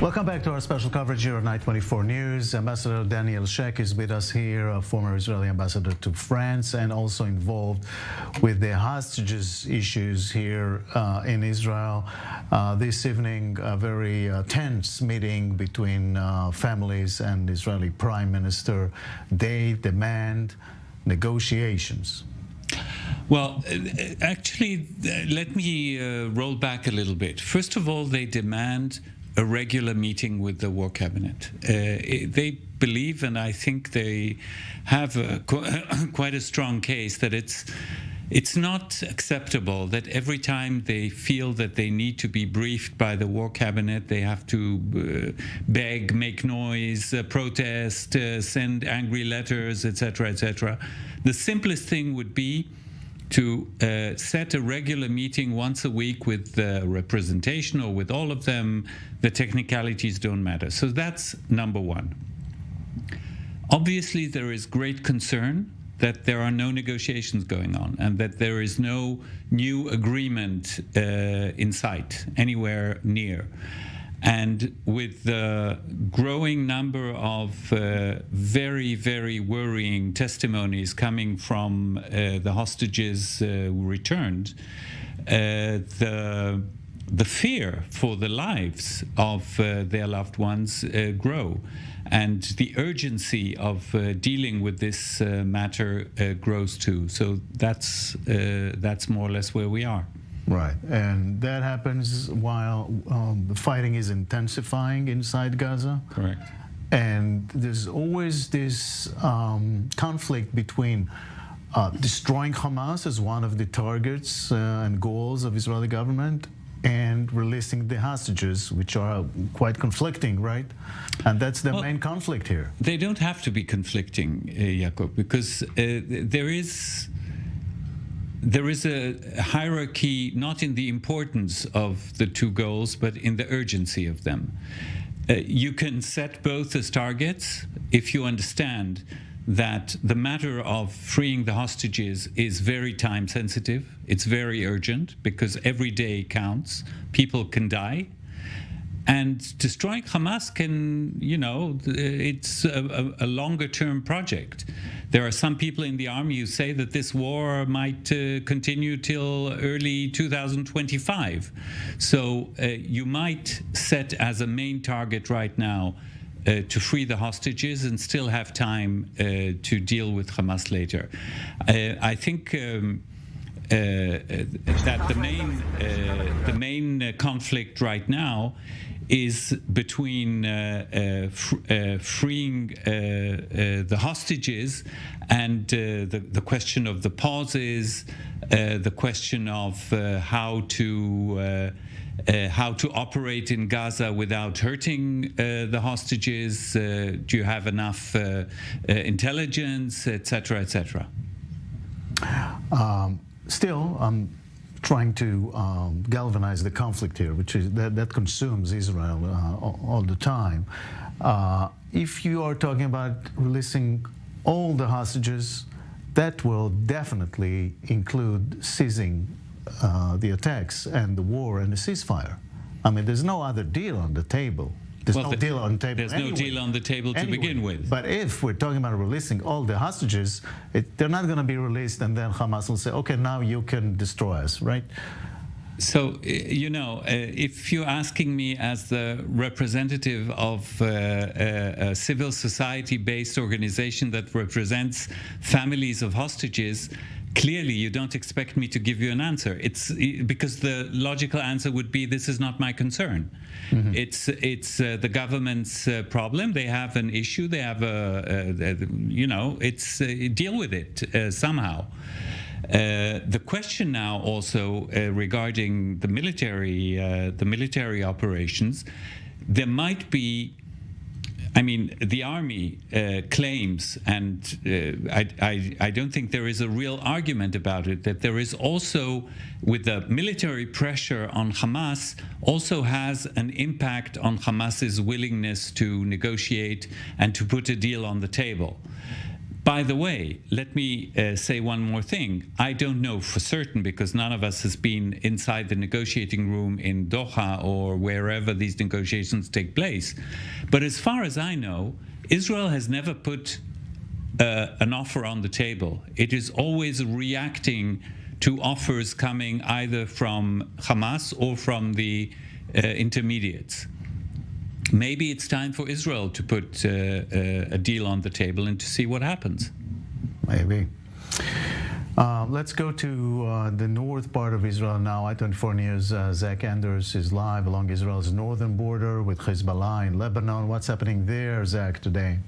Welcome back to our special coverage here on Night 24 News. Ambassador Daniel Sheikh is with us here, a former Israeli ambassador to France and also involved with the hostages issues here in Israel. This evening, a very tense meeting between families and Israeli Prime Minister. They demand negotiations. Well, actually, let me roll back a little bit. First of all, they demand a regular meeting with the war cabinet. They believe, and I think they have quite a strong case, that it's not acceptable that every time they feel that they need to be briefed by the war cabinet, they have to beg, make noise, protest, send angry letters, etc., etc. The simplest thing would be to set a regular meeting once a week with representation or with all of them. The technicalities don't matter. So that's number one. Obviously, there is great concern that there are no negotiations going on and that there is no new agreement in sight anywhere near. And with the growing number of very, very worrying testimonies coming from the hostages who returned, the fear for the lives of their loved ones grow. And the urgency of dealing with this matter grows too. So that's more or less where we are. Right, and that happens while the fighting is intensifying inside Gaza. Correct. And there's always this conflict between destroying Hamas as one of the targets and goals of Israeli government and releasing the hostages, which are quite conflicting, right? And that's the main conflict here. They don't have to be conflicting, Jacob, because there is a hierarchy, not in the importance of the two goals, but in the urgency of them. You can set both as targets if you understand that the matter of freeing the hostages is very time sensitive. It's very urgent because every day counts. People can die. And destroying Hamas can, it's a longer term project. There are some people in the army who say that this war might continue till early 2025. So you might set as a main target right now to free the hostages and still have time to deal with Hamas later. I think that the main conflict right now is between freeing the hostages and the question of the pauses, the question of how to operate in Gaza without hurting the hostages. Do you have enough intelligence, etc., etc.? Still, I'm trying to galvanize the conflict here, which is that consumes Israel all the time. If you are talking about releasing all the hostages, that will definitely include ceasing the attacks and the war and the ceasefire. I mean, there's no other deal on the table. There's no deal on the table. There's no deal on the table to begin with. But if we're talking about releasing all the hostages, they're not going to be released, and then Hamas will say, "Okay, now you can destroy us," right? So, if you're asking me as the representative of a civil society-based organization that represents families of hostages, clearly you don't expect me to give you an answer. It's because the logical answer would be, this is not my concern. Mm-hmm. It's the government's problem. They have an issue. They have deal with it somehow. The question now also regarding the military operations, there might be, I mean, the army claims, and I don't think there is a real argument about it, that there is also, with the military pressure on Hamas, also has an impact on Hamas's willingness to negotiate and to put a deal on the table. By the way, let me say one more thing. I don't know for certain because none of us has been inside the negotiating room in Doha or wherever these negotiations take place. But as far as I know, Israel has never put an offer on the table. It is always reacting to offers coming either from Hamas or from the intermediates. Maybe it's time for Israel to put a deal on the table and to see what happens. Maybe. Let's go to the north part of Israel now. I-24 News' Zach Anders is live along Israel's northern border with Hezbollah in Lebanon. What's happening there, Zach, today?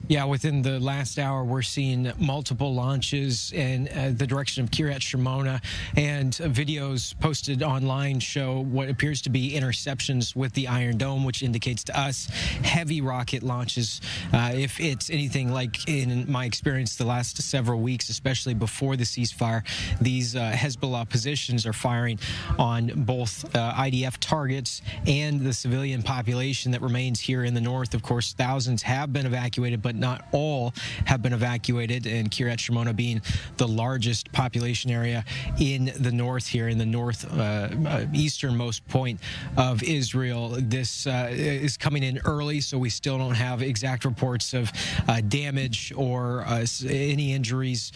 Yeah, within the last hour, we're seeing multiple launches in the direction of Kiryat Shimona, and videos posted online show what appears to be interceptions with the Iron Dome, which indicates to us heavy rocket launches. If it's anything like in my experience the last several weeks, especially before the ceasefire, these Hezbollah positions are firing on both IDF targets and the civilian population that remains here in the north. Of course, thousands have been evacuated, but not all have been evacuated, and Kiryat Shimona being the largest population area in the north here, in the north easternmost point of Israel. This is coming in early, so we still don't have exact reports of damage or any injuries,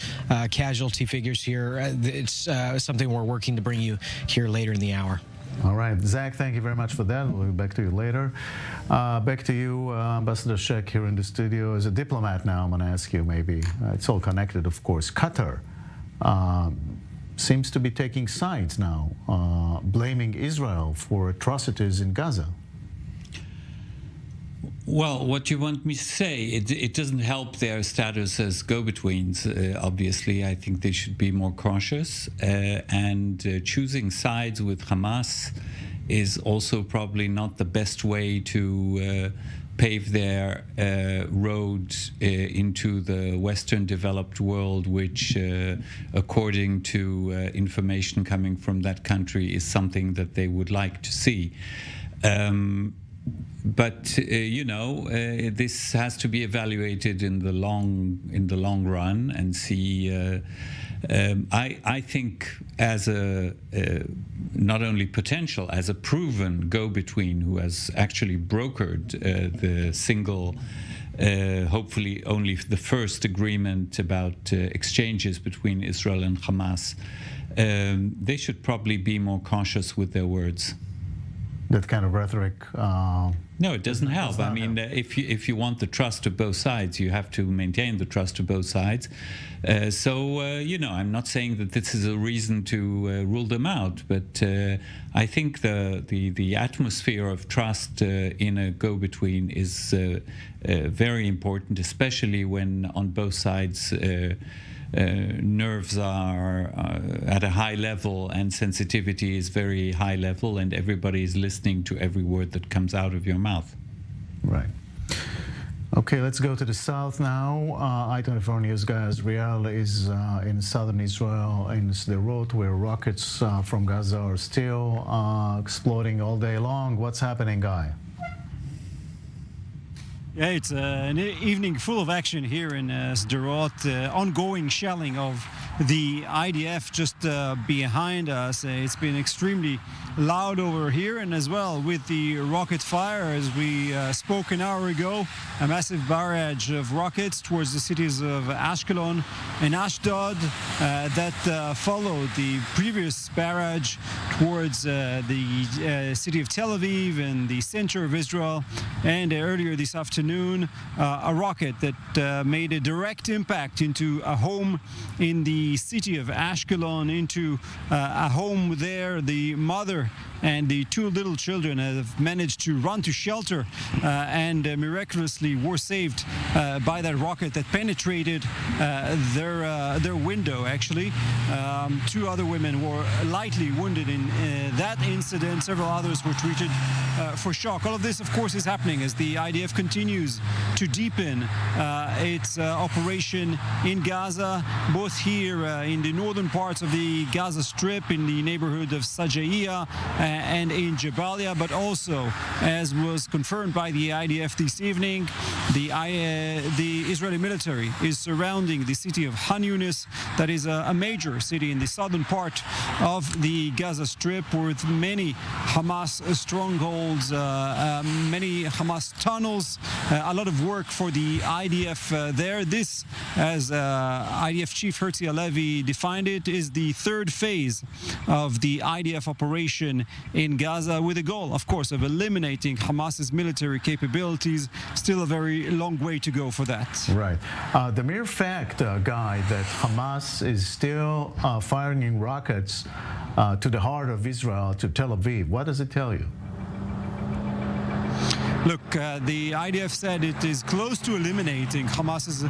casualty figures here. It's something we're working to bring you here later in the hour. All right, Zach, thank you very much for that. We'll be back to you later. Back to you, Ambassador Sheikh, here in the studio. As a diplomat now, I'm going to ask you maybe, it's all connected, of course. Qatar seems to be taking sides now, blaming Israel for atrocities in Gaza. Well, what you want me to say, it doesn't help their status as go-betweens, obviously. I think they should be more cautious. And choosing sides with Hamas is also probably not the best way to pave their road into the Western developed world, which, according to information coming from that country, is something that they would like to see. But you know, this has to be evaluated in the long run and see. I think as a not only potential, as a proven go-between who has actually brokered the single, hopefully only the first agreement about exchanges between Israel and Hamas, they should probably be more cautious with their words. That kind of rhetoric. No, it doesn't help. I mean, if you want the trust of both sides, you have to maintain the trust of both sides. You know, I'm not saying that this is a reason to rule them out, but I think the atmosphere of trust in a go-between is very important, especially when on both sides nerves are at a high level and sensitivity is very high level, and everybody is listening to every word that comes out of your mouth. Right. Okay, let's go to the south now. I-24 News guys, Rial is in southern Israel, in Sderot, where rockets from Gaza are still exploding all day long. What's happening, Guy? Yeah, it's an evening full of action here in Sderot. Ongoing shelling of the IDF just behind us. It's been extremely loud over here, and as well with the rocket fire, as we spoke an hour ago, a massive barrage of rockets towards the cities of Ashkelon and Ashdod that followed the previous barrage towards the city of Tel Aviv and the center of Israel. And earlier this afternoon, a rocket that made a direct impact into a home in the city of Ashkelon, into a home there. The mother and the two little children have managed to run to shelter and miraculously were saved by that rocket that penetrated their window, actually. Two other women were lightly wounded in that incident. Several others were treated for shock. All of this, of course, is happening as the IDF continues to deepen its operation in Gaza, both here in the northern parts of the Gaza Strip, in the neighborhood of Sajaiya and in Jabalia, but also, as was confirmed by the IDF this evening, the Israeli military is surrounding the city of Khan Yunis, that is a major city in the southern part of the Gaza Strip, with many Hamas strongholds, many Hamas tunnels, a lot of work for the IDF there. This, as IDF Chief Herzi Halevi defined it, is the third phase of the IDF operation in Gaza, with the goal, of course, of eliminating Hamas's military capabilities. Still a very long way to go for that. Right. The mere fact, Guy, that Hamas is still firing rockets to the heart of Israel, to Tel Aviv, what does it tell you? Look, the IDF said it is close to eliminating Hamas's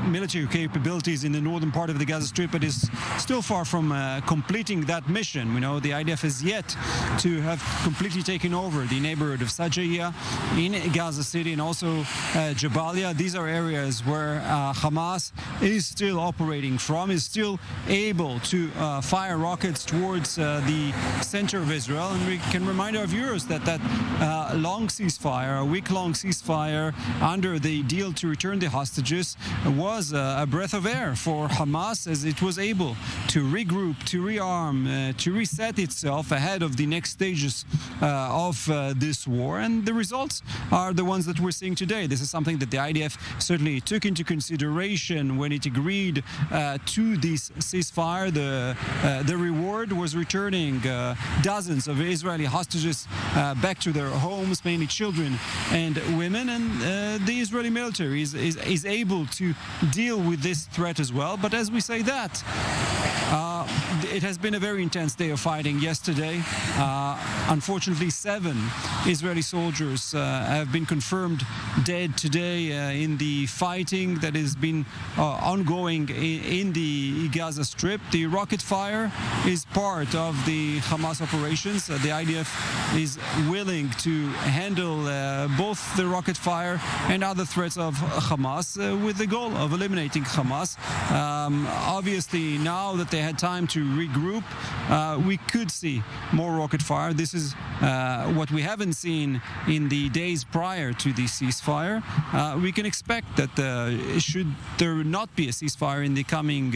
military capabilities in the northern part of the Gaza Strip, but is still far from completing that mission. We know the IDF has yet to have completely taken over the neighborhood of Sajaya in Gaza City, and also Jabalia. These are areas where Hamas is still operating from, is still able to fire rockets towards the center of Israel. And we can remind our viewers that long ceasefire, a week-long ceasefire under the deal to return the hostages, was a breath of air for Hamas, as it was able to regroup, to rearm, to reset itself ahead of the next stages of this war. And the results are the ones that we're seeing today. This is something that the IDF certainly took into consideration when it agreed to this ceasefire. The reward was returning dozens of Israeli hostages back to their homes, mainly children and women, and the Israeli military is able to deal with this threat as well. But as we say that, it has been a very intense day of fighting yesterday. Unfortunately, 7 Israeli soldiers have been confirmed dead today in the fighting that has been ongoing in the Gaza Strip. The rocket fire is part of the Hamas operations. The IDF is willing to handle both the rocket fire and other threats of Hamas, with the goal of eliminating Hamas. Obviously, now that they had time to regroup, we could see more rocket fire. This is what we haven't seen in the days prior to the ceasefire. We can expect that should there not be a ceasefire in the coming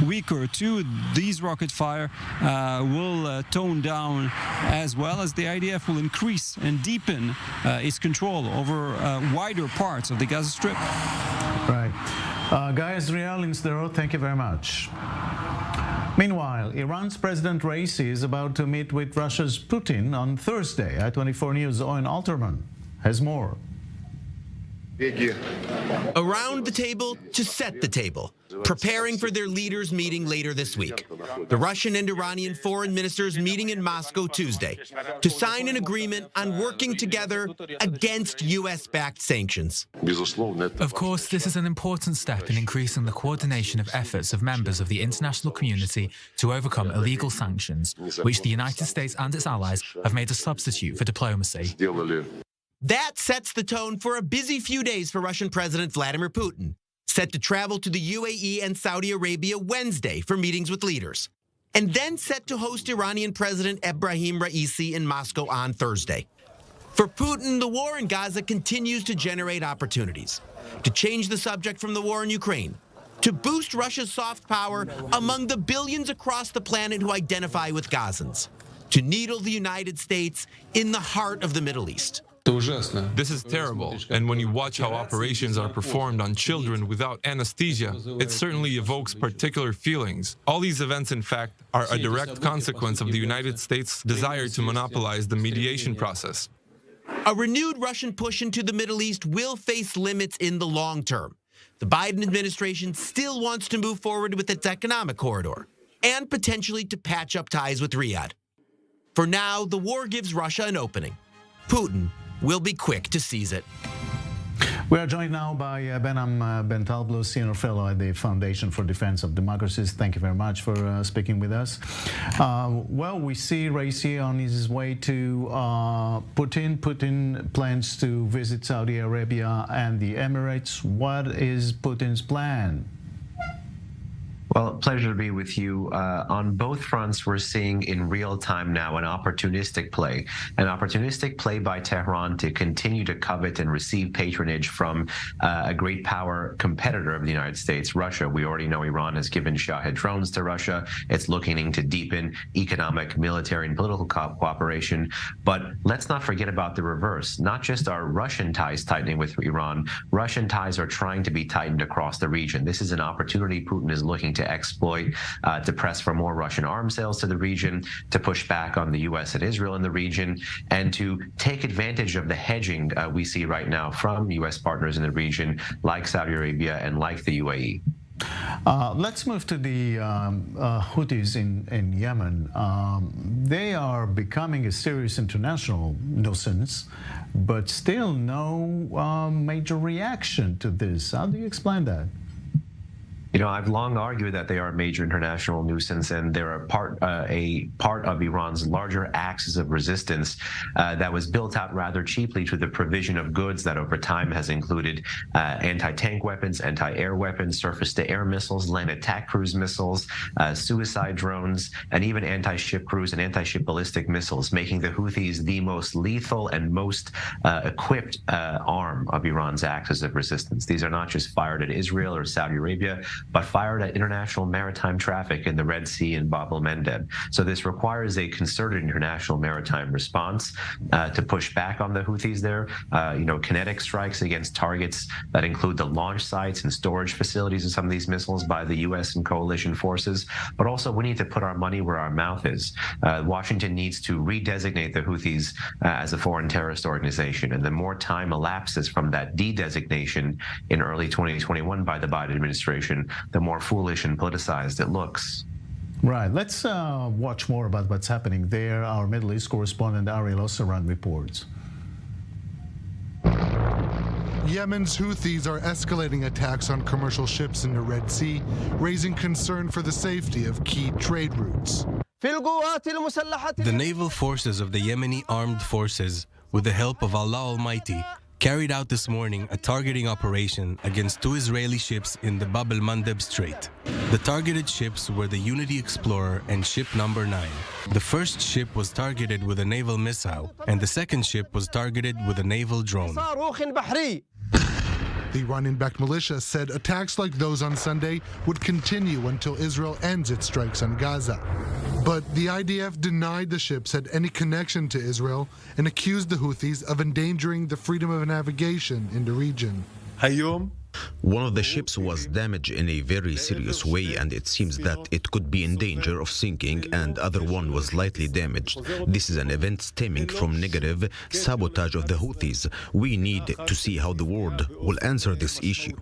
week or two, these rocket fire will tone down, as well as the IDF will increase and deepen its control over wider parts of the Gaza Strip. Right. Guy Israel in Sderot, thank you very much. Meanwhile, Iran's President Raisi is about to meet with Russia's Putin on Thursday. I-24 News' Owen Alterman has more. Around the table to set the table, preparing for their leaders' meeting later this week. The Russian and Iranian foreign ministers meeting in Moscow Tuesday to sign an agreement on working together against U.S.-backed sanctions. Of course, this is an important step in increasing the coordination of efforts of members of the international community to overcome illegal sanctions, which the United States and its allies have made a substitute for diplomacy. That sets the tone for a busy few days for Russian President Vladimir Putin, set to travel to the UAE and Saudi Arabia Wednesday for meetings with leaders, and then set to host Iranian President Ebrahim Raisi in Moscow on Thursday. For Putin, the war in Gaza continues to generate opportunities to change the subject from the war in Ukraine, to boost Russia's soft power among the billions across the planet who identify with Gazans, to needle the United States in the heart of the Middle East. This is terrible, and when you watch how operations are performed on children without anesthesia, it certainly evokes particular feelings. All these events, in fact, are a direct consequence of the United States' desire to monopolize the mediation process. A renewed Russian push into the Middle East will face limits in the long term. The Biden administration still wants to move forward with its economic corridor and potentially to patch up ties with Riyadh. For now, the war gives Russia an opening. Putin will be quick to seize it. We are joined now by Benham Ben-Talblous, Senior Fellow at the Foundation for Defense of Democracies. Thank you very much for speaking with us. Well, we see Raisi on his way to Putin. Putin plans to visit Saudi Arabia and the Emirates. What is Putin's plan? Well, pleasure to be with you. On both fronts, we're seeing in real time now an opportunistic play by Tehran to continue to covet and receive patronage from a great power competitor of the United States, Russia. We already know Iran has given Shahed drones to Russia. It's looking to deepen economic, military, and political cooperation. But let's not forget about the reverse. Not just are Russian ties tightening with Iran, Russian ties are trying to be tightened across the region. This is an opportunity Putin is looking to exploit, to press for more Russian arms sales to the region, to push back on the U.S. and Israel in the region, and to take advantage of the hedging we see right now from U.S. partners in the region, like Saudi Arabia and like the UAE. Let's move to the Houthis in Yemen. They are becoming a serious international nuisance, but still no major reaction to this. How do you explain that? You know, I've long argued that they are a major international nuisance, and they're a part of Iran's larger axis of resistance that was built out rather cheaply through the provision of goods that over time has included anti-tank weapons, anti-air weapons, surface-to-air missiles, land attack cruise missiles, suicide drones, and even anti-ship cruise and anti-ship ballistic missiles, making the Houthis the most lethal and most equipped arm of Iran's axis of resistance. These are not just fired at Israel or Saudi Arabia, but fired at international maritime traffic in the Red Sea and Bab el-Mandeb. So this requires a concerted international maritime response to push back on the Houthis there. Kinetic strikes against targets that include the launch sites and storage facilities of some of these missiles by the U.S. and coalition forces. But also, we need to put our money where our mouth is. Washington needs to redesignate the Houthis as a foreign terrorist organization. And the more time elapses from that de-designation in early 2021 by the Biden administration, the more foolish and politicized it looks. Right. Let's watch more about what's happening there. Our Middle East correspondent Ariel Osaran reports. Yemen's Houthis are escalating attacks on commercial ships in the Red Sea, raising concern for the safety of key trade routes. The naval forces of the Yemeni armed forces, with the help of Allah Almighty, carried out this morning a targeting operation against 2 Israeli ships in the Bab el-Mandeb Strait. The targeted ships were the Unity Explorer and ship number 9. The first ship was targeted with a naval missile, and the second ship was targeted with a naval drone. The Iranian-backed militia said attacks like those on Sunday would continue until Israel ends its strikes on Gaza. But the IDF denied the ships had any connection to Israel and accused the Houthis of endangering the freedom of navigation in the region. One of the ships was damaged in a very serious way, and it seems that it could be in danger of sinking, and the other one was lightly damaged. This is an event stemming from negative sabotage of the Houthis. We need to see how the world will answer this issue.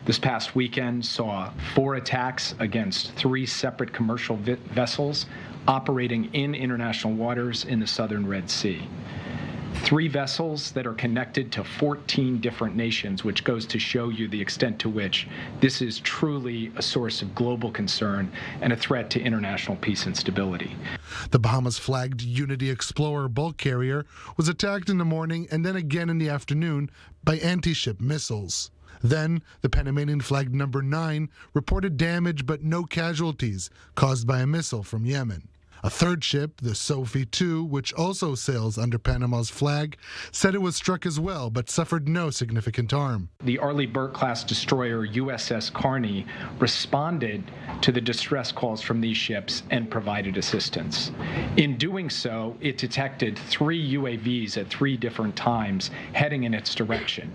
This past weekend saw 4 attacks against 3 separate commercial vessels operating in international waters in the southern Red Sea. 3 vessels that are connected to 14 different nations, which goes to show you the extent to which this is truly a source of global concern and a threat to international peace and stability. The Bahamas-flagged Unity Explorer bulk carrier was attacked in the morning and then again in the afternoon by anti-ship missiles. Then, the Panamanian-flagged number 9 reported damage but no casualties caused by a missile from Yemen. A third ship, the Sophie II, which also sails under Panama's flag, said it was struck as well, but suffered no significant harm. The Arleigh Burke-class destroyer USS Carney responded to the distress calls from these ships and provided assistance. In doing so, it detected 3 UAVs at 3 different times heading in its direction,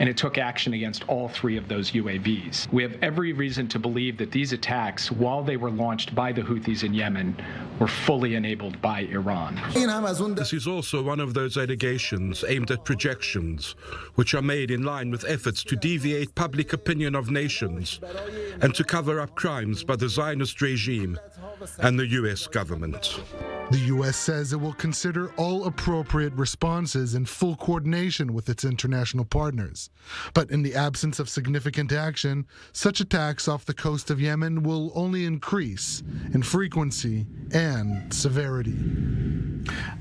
and it took action against all 3 of those UAVs. We have every reason to believe that these attacks, while they were launched by the Houthis in Yemen, were fully enabled by Iran. This is also one of those allegations aimed at projections, which are made in line with efforts to deviate public opinion of nations and to cover up crimes by the Zionist regime and the U.S. government. The U.S. says it will consider all appropriate responses in full coordination with its international partners. But in the absence of significant action, such attacks off the coast of Yemen will only increase in frequency and severity.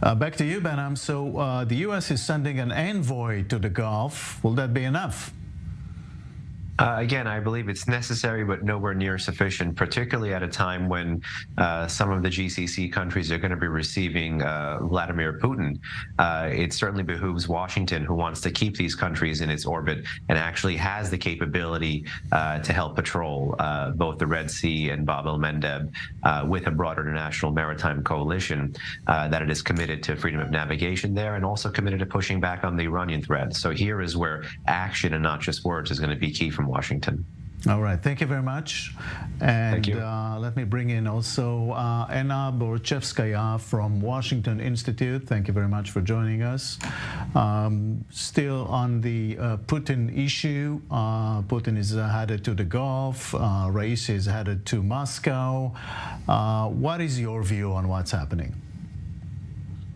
Back to you, Benham. So the U.S. is sending an envoy to the Gulf. Will that be enough? Again, I believe it's necessary, but nowhere near sufficient, particularly at a time when some of the GCC countries are going to be receiving Vladimir Putin. It certainly behooves Washington, who wants to keep these countries in its orbit and actually has the capability to help patrol both the Red Sea and Bab el-Mandeb with a broader international maritime coalition, that it is committed to freedom of navigation there and also committed to pushing back on the Iranian threat. So here is where action and not just words is going to be key from Washington. All right, thank you very much. And Thank you. Let me bring in also Anna Borchevskaya from Washington Institute. Thank you very much for joining us. Still on the Putin issue, Putin is headed to the Gulf, Raisi is headed to Moscow. What is your view on what's happening?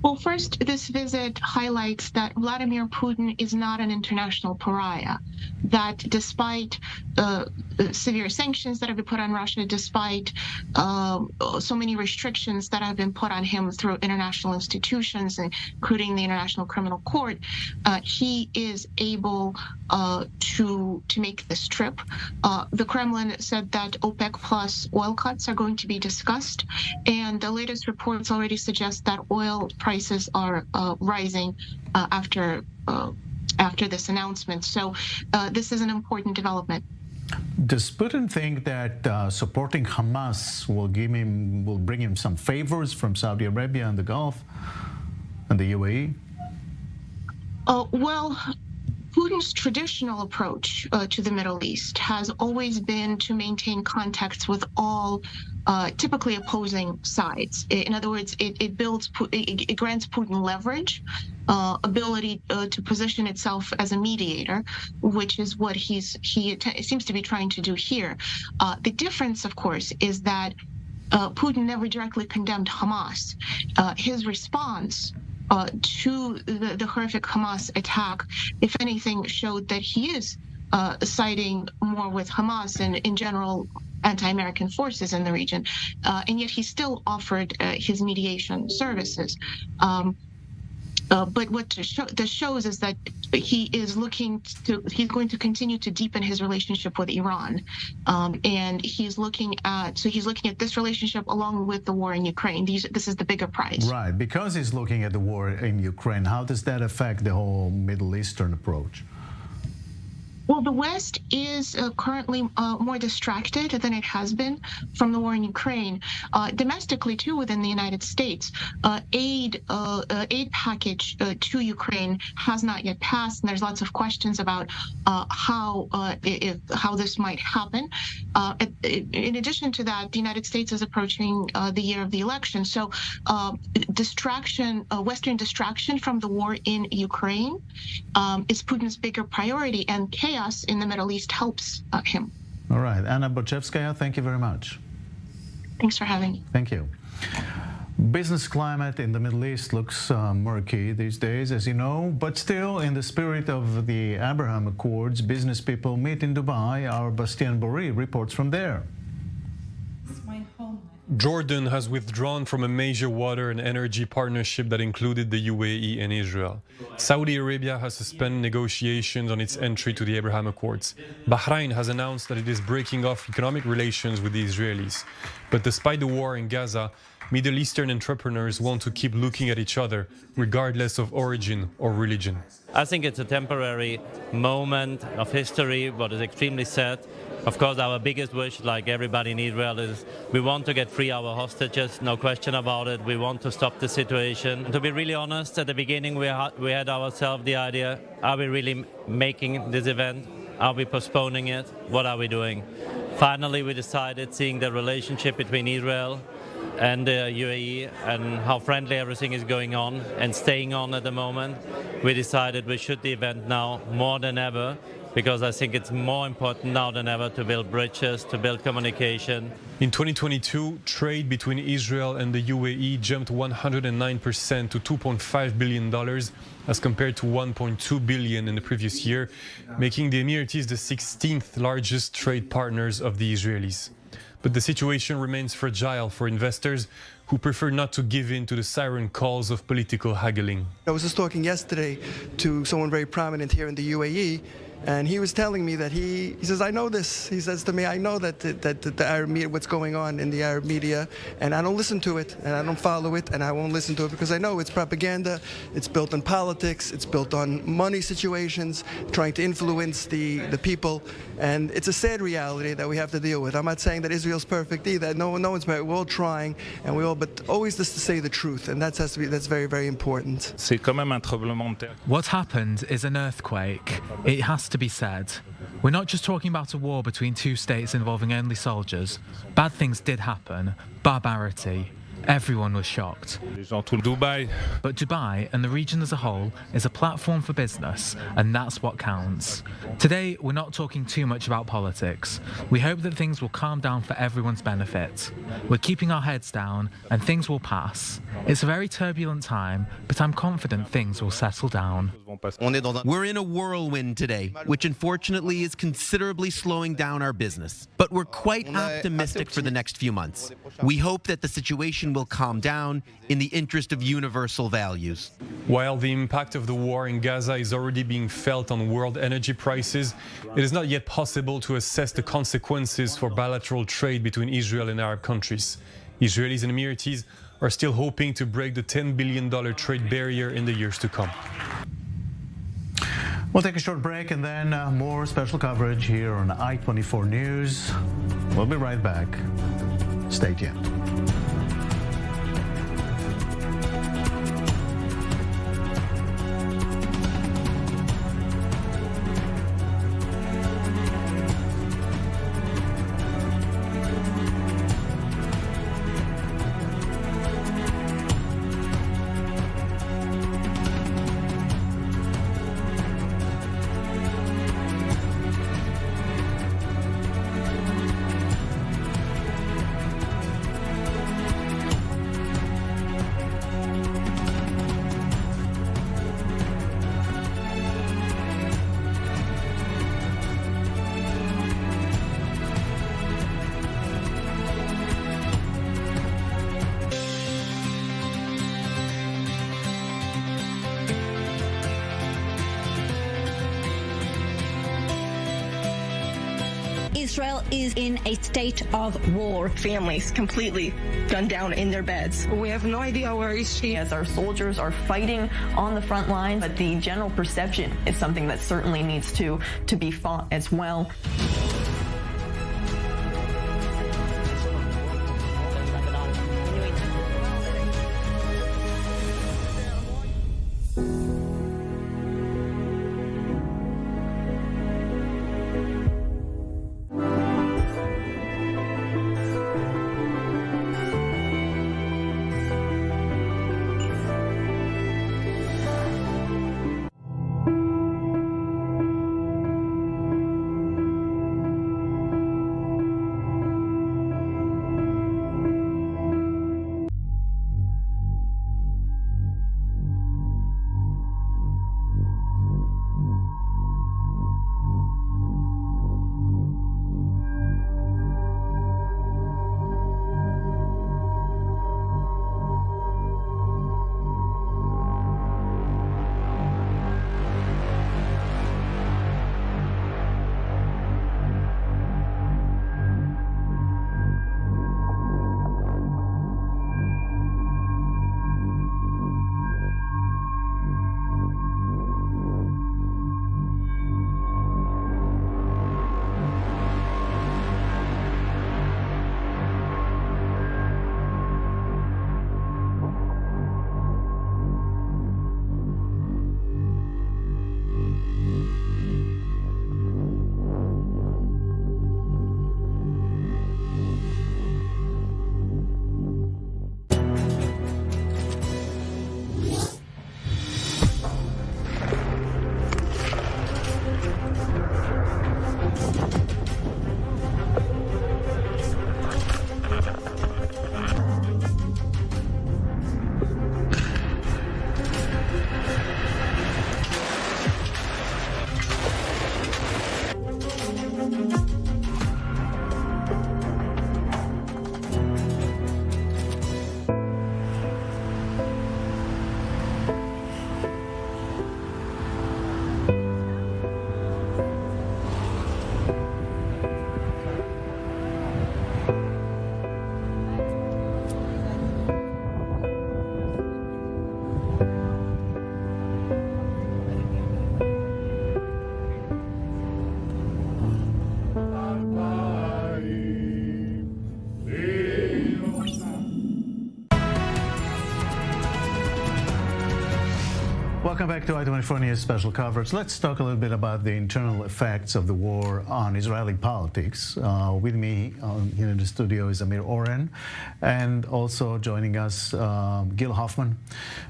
Well, first, this visit highlights that Vladimir Putin is not an international pariah, that despite severe sanctions that have been put on Russia, despite so many restrictions that have been put on him through international institutions, including the International Criminal Court, he is able to make this trip. The Kremlin said that OPEC plus oil cuts are going to be discussed, and the latest reports already suggest that oil prices are rising after this announcement. So this is an important development. Does Putin think that supporting Hamas will bring him some favors from Saudi Arabia and the Gulf and the UAE? Well, Putin's traditional approach to the Middle East has always been to maintain contacts with all typically opposing sides. In other words, it grants Putin leverage, ability to position itself as a mediator, which is what he seems to be trying to do here. The difference, of course, is that Putin never directly condemned Hamas. His response to the horrific Hamas attack, if anything, showed that he is siding more with Hamas and, in general, anti-American forces in the region, and yet he still offered his mediation services. But what this shows is that he's going to continue to deepen his relationship with Iran, and he's looking at this relationship along with the war in Ukraine. This is the bigger prize. Right, because he's looking at the war in Ukraine. How does that affect the whole Middle Eastern approach? Well, the West is currently more distracted than it has been from the war in Ukraine. Domestically, too, within the United States, aid package to Ukraine has not yet passed, and there's lots of questions about how this might happen. In addition to that, the United States is approaching the year of the election, so Western distraction from the war in Ukraine is Putin's bigger priority, and chaos in the Middle East helps him. All right. Anna Borchevskaya, thank you very much. Thanks for having me. Thank you. Business climate in the Middle East looks murky these days, as you know, but still, in the spirit of the Abraham Accords, business people meet in Dubai. Our Bastien Bory reports from there. Jordan has withdrawn from a major water and energy partnership that included the UAE and Israel. Saudi Arabia has suspended negotiations on its entry to the Abraham Accords. Bahrain has announced that it is breaking off economic relations with the Israelis. But despite the war in Gaza, Middle Eastern entrepreneurs want to keep looking at each other, regardless of origin or religion. I think it's a temporary moment of history, but it's extremely sad. Of course, our biggest wish, like everybody in Israel, is we want to get free our hostages, no question about it. We want to stop the situation. To be really honest, at the beginning we had ourselves the idea, are we really making this event? Are we postponing it? What are we doing? Finally, we decided, seeing the relationship between Israel and the UAE and how friendly everything is going on and staying on at the moment, we decided we should the event now more than ever, because I think it's more important now than ever to build bridges, to build communication. In 2022, trade between Israel and the UAE jumped 109% to $2.5 billion as compared to $1.2 billion in the previous year, making the Emiratis the 16th largest trade partners of the Israelis. But the situation remains fragile for investors who prefer not to give in to the siren calls of political haggling. I was just talking yesterday to someone very prominent here in the UAE, And he was telling me that he says, I know this. He says to me, I know that the Arab media, what's going on in the Arab media, and I don't listen to it, and I don't follow it, and I won't listen to it because I know it's propaganda. It's built on politics. It's built on money situations, trying to influence the people. And it's a sad reality that we have to deal with. I'm not saying that Israel's perfect either. No one's perfect. We're all trying, but always just to say the truth, and that's very, very important. What happened is an earthquake. It has to be said. We're not just talking about a war between two states involving only soldiers. Bad things did happen. Barbarity. Everyone was shocked. But Dubai and the region as a whole is a platform for business, and that's what counts. Today, we're not talking too much about politics. We hope that things will calm down for everyone's benefit. We're keeping our heads down, and things will pass. It's a very turbulent time, but I'm confident things will settle down. We're in a whirlwind today, which unfortunately is considerably slowing down our business. But we're quite optimistic for the next few months. We hope that the situation will calm down in the interest of universal values. While the impact of the war in Gaza is already being felt on world energy prices, it is not yet possible to assess the consequences for bilateral trade between Israel and Arab countries. Israelis and Emiratis are still hoping to break the $10 billion trade barrier in the years to come. We'll take a short break and then more special coverage here on I-24 News. We'll be right back. Stay tuned. Israel is in a state of war. Families completely gunned down in their beds. We have no idea where is she. As our soldiers are fighting on the front lines, but the general perception is something that certainly needs to be fought as well. Welcome back to I-24 News special coverage. Let's talk a little bit about the internal effects of the war on Israeli politics. With me here in the studio is Amir Oren, and also joining us, Gil Hoffman,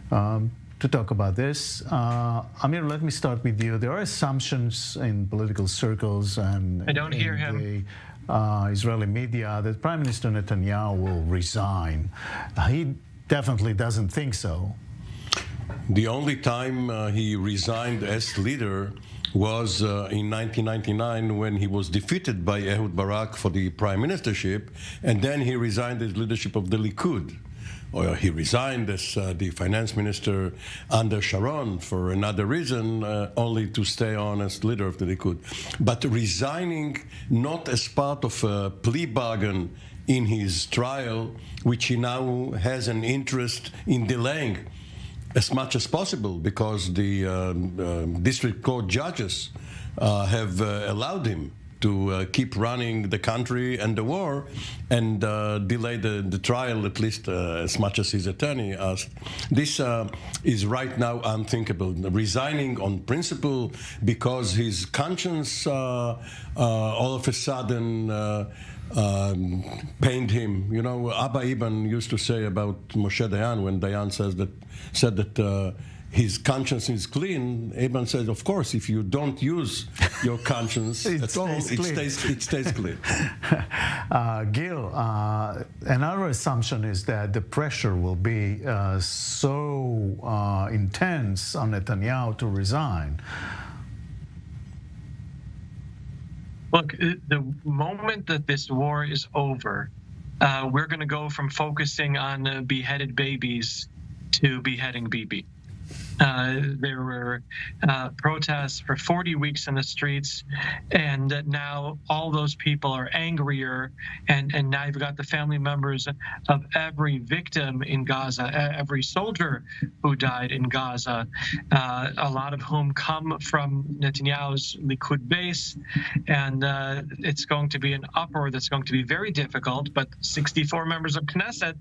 to talk about this. Amir, let me start with you. There are assumptions in political circles and I don't hear him. The Israeli media that Prime Minister Netanyahu will resign. He definitely doesn't think so. The only time he resigned as leader was in 1999 when he was defeated by Ehud Barak for the prime ministership, and then he resigned as leadership of the Likud. Or he resigned as the finance minister under Sharon for another reason, only to stay on as leader of the Likud. But resigning not as part of a plea bargain in his trial, which he now has an interest in delaying as much as possible, because the district court judges have allowed him to keep running the country and the war and delay the trial at least as much as his attorney asked. This is right now unthinkable. Resigning on principle because his conscience all of a sudden pained him. You know, Abba Ibn used to say about Moshe Dayan, when Dayan said that his conscience is clean, Ibn said, of course, if you don't use your conscience at all, it stays clean. Gil, another assumption is that the pressure will be so intense on Netanyahu to resign. Look, the moment that this war is over, we're going to go from focusing on beheaded babies to beheading Bibi. There were protests for 40 weeks in the streets, and now all those people are angrier, and now you've got the family members of every victim in Gaza, every soldier who died in Gaza, a lot of whom come from Netanyahu's Likud base, and it's going to be an uproar that's going to be very difficult, but 64 members of Knesset,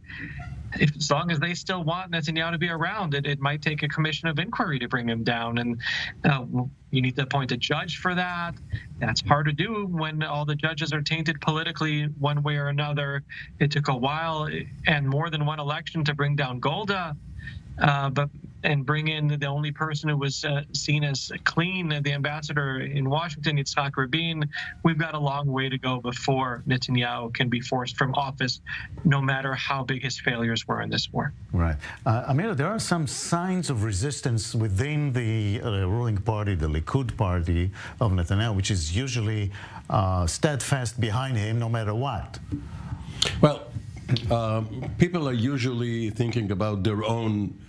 as long as they still want Netanyahu to be around, it might take a commission of inquiry to bring him down. And you need to appoint a judge for that. That's hard to do when all the judges are tainted politically one way or another. It took a while and more than one election to bring down Golda. And bring in the only person who was seen as clean, the ambassador in Washington, Yitzhak Rabin. We've got a long way to go before Netanyahu can be forced from office, no matter how big his failures were in this war. Right. Amir, there are some signs of resistance within the ruling party, the Likud party of Netanyahu, which is usually steadfast behind him no matter what. Well, people are usually thinking about their own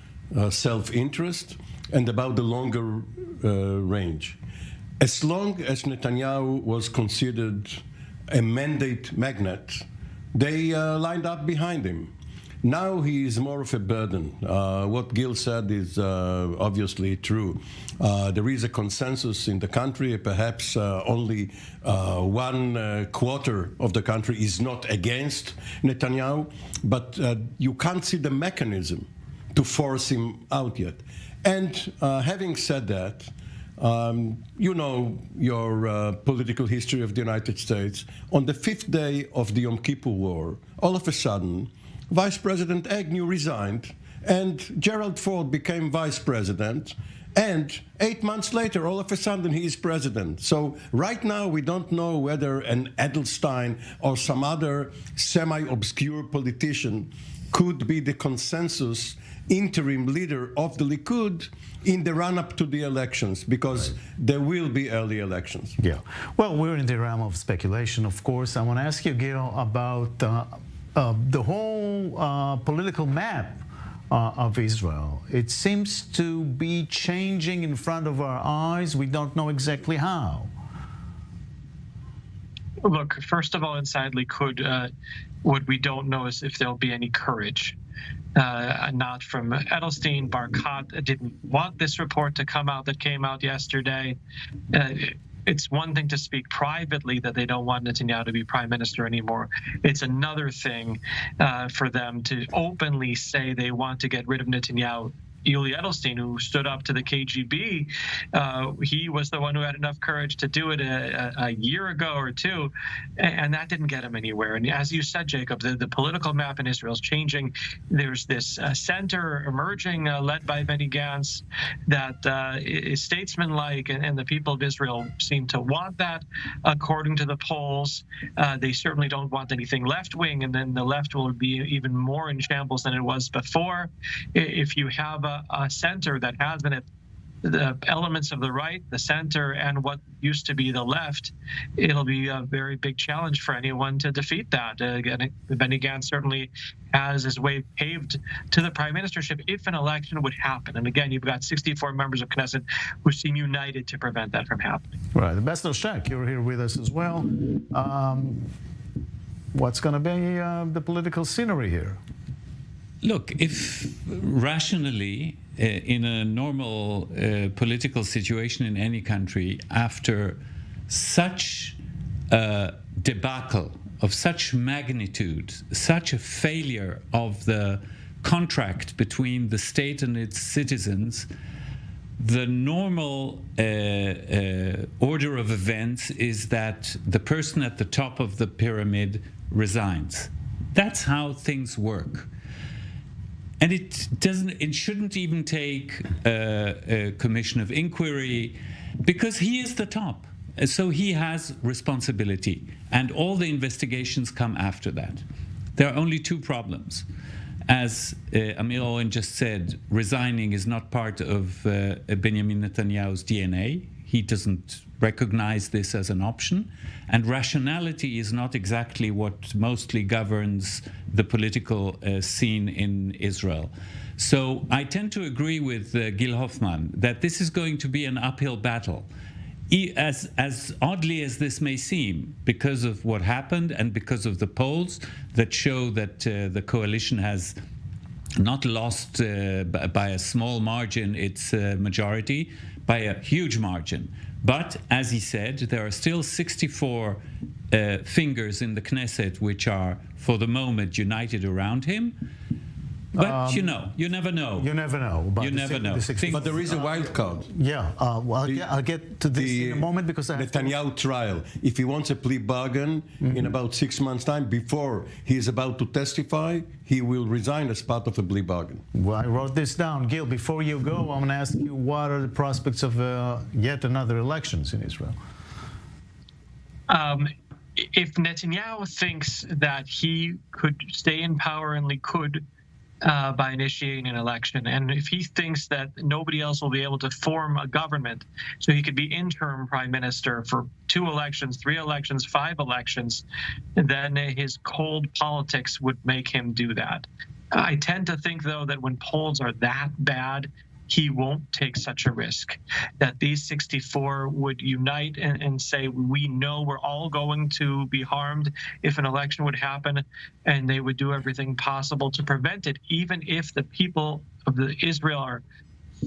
self-interest and about the longer range. As long as Netanyahu was considered a mandate magnet, they lined up behind him. Now he is more of a burden. What Gil said is obviously true. There is a consensus in the country, perhaps only 1/4 of the country is not against Netanyahu, but you can't see the mechanism to force him out yet. And having said that, you know your political history of the United States. On the 5th day of the Yom Kippur War, all of a sudden, Vice President Agnew resigned, and Gerald Ford became Vice President, and 8 months later, all of a sudden, he is president. So right now, we don't know whether an Edelstein or some other semi-obscure politician could be the consensus interim leader of the Likud in the run-up to the elections, because there will be early elections. Yeah. Well, we're in the realm of speculation, of course. I want to ask you, Gil, about the whole political map of Israel. It seems to be changing in front of our eyes. We don't know exactly how. Look, first of all, inside Likud, what we don't know is if there'll be any courage. Not from Edelstein. Barkat didn't want this report to come out that came out yesterday. It's one thing to speak privately that they don't want Netanyahu to be prime minister anymore. It's another thing for them to openly say they want to get rid of Netanyahu Yuli Edelstein, who stood up to the KGB. He was the one who had enough courage to do it a year ago or two, and that didn't get him anywhere. And as you said, Jacob, the political map in Israel is changing. There's this center emerging, led by Benny Gantz, that is statesman-like, and the people of Israel seem to want that, according to the polls. They certainly don't want anything left-wing, and then the left will be even more in shambles than it was before. If you have a center that has in it the elements of the right, the center, and what used to be the left, it'll be a very big challenge for anyone to defeat that. Again, Benny Gantz certainly has his way paved to the prime ministership if an election would happen. And again, you've got 64 members of Knesset who seem united to prevent that from happening. Right. Bestel Shek, you're here with us as well. What's going to be the political scenery here? Look, if rationally, in a normal political situation in any country, after such a debacle of such magnitude, such a failure of the contract between the state and its citizens, the normal order of events is that the person at the top of the pyramid resigns. That's how things work. And it shouldn't even take a commission of inquiry, because he is the top. So he has responsibility, and all the investigations come after that. There are only two problems. As Amir Owen just said, resigning is not part of Benjamin Netanyahu's DNA. He doesn't recognize this as an option. And rationality is not exactly what mostly governs the political scene in Israel. So I tend to agree with Gil Hoffman that this is going to be an uphill battle. As oddly as this may seem, because of what happened and because of the polls that show that the coalition has not lost by a small margin its majority, by a huge margin. But, as he said, there are still 64 fingers in the Knesset which are, for the moment, united around him. But, you never know. You never know. You never know. But there is a wild card. Yeah, well, I'll get to this in a moment, because I have Netanyahu trial. If he wants a plea bargain in about 6 months' time, before he is about to testify, he will resign as part of a plea bargain. Well, I wrote this down. Gil, before you go, I'm going to ask you, what are the prospects of yet another elections in Israel? If Netanyahu thinks that he could stay in power in Likud by initiating an election, and if he thinks that nobody else will be able to form a government, so he could be interim prime minister for 2 elections, 3 elections, 5 elections, then his cold politics would make him do that. I tend to think, though, that when polls are that bad, he won't take such a risk, that these 64 would unite and say, we know we're all going to be harmed if an election would happen, and they would do everything possible to prevent it, even if the people of Israel are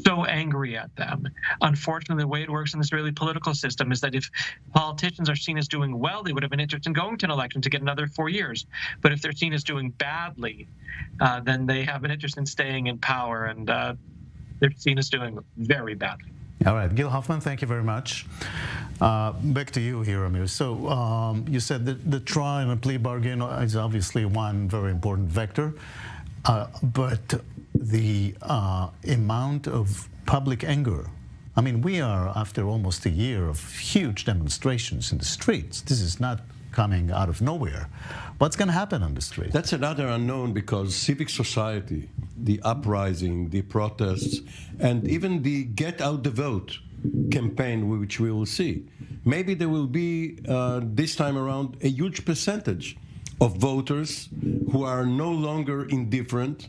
so angry at them. Unfortunately, the way it works in the Israeli political system is that if politicians are seen as doing well, they would have an interest in going to an election to get another 4 years. But if they're seen as doing badly, then they have an interest in staying in power, and they're seen as doing very badly. All right, Gil Hoffman, thank you very much. Back to you here, Amir. So you said that the trial and a plea bargain is obviously one very important vector, but the amount of public anger, I mean, we are after almost a year of huge demonstrations in the streets. This is not coming out of nowhere. What's going to happen on the street? That's another unknown, because civic society, the uprising, the protests, and even the get out the vote campaign, which we will see, maybe there will be this time around a huge percentage of voters who are no longer indifferent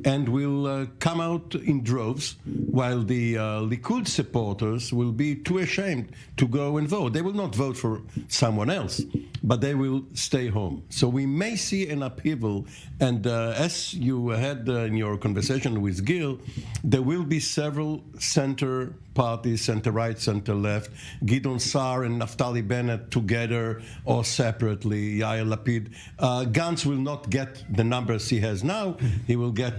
and will come out in droves, while the Likud supporters will be too ashamed to go and vote. They will not vote for someone else, but they will stay home. So we may see an upheaval, and as you had in your conversation with Gil, there will be several center parties, center right, center left, Gideon Sa'ar and Naftali Bennett together or separately, Yair Lapid. Gantz will not get the numbers he has now. He will get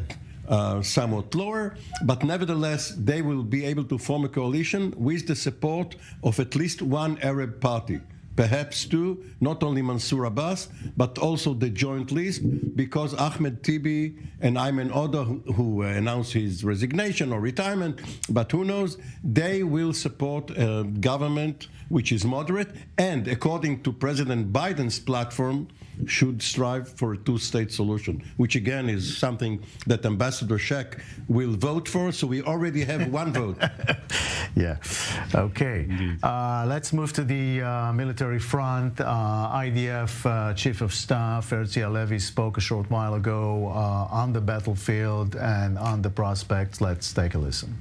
somewhat lower, but nevertheless, they will be able to form a coalition with the support of at least one Arab party. Perhaps two, not only Mansour Abbas, but also the joint list, because Ahmed Tibi and Ayman Odeh, who announced his resignation or retirement, but who knows, they will support a government which is moderate, and according to President Biden's platform, should strive for a two-state solution, which again is something that Ambassador Sheikh will vote for, so we already have one vote. Yeah, okay. Let's move to the military front. IDF Chief of Staff Herzi Halevi spoke a short while ago on the battlefield and on the prospects. Let's take a listen.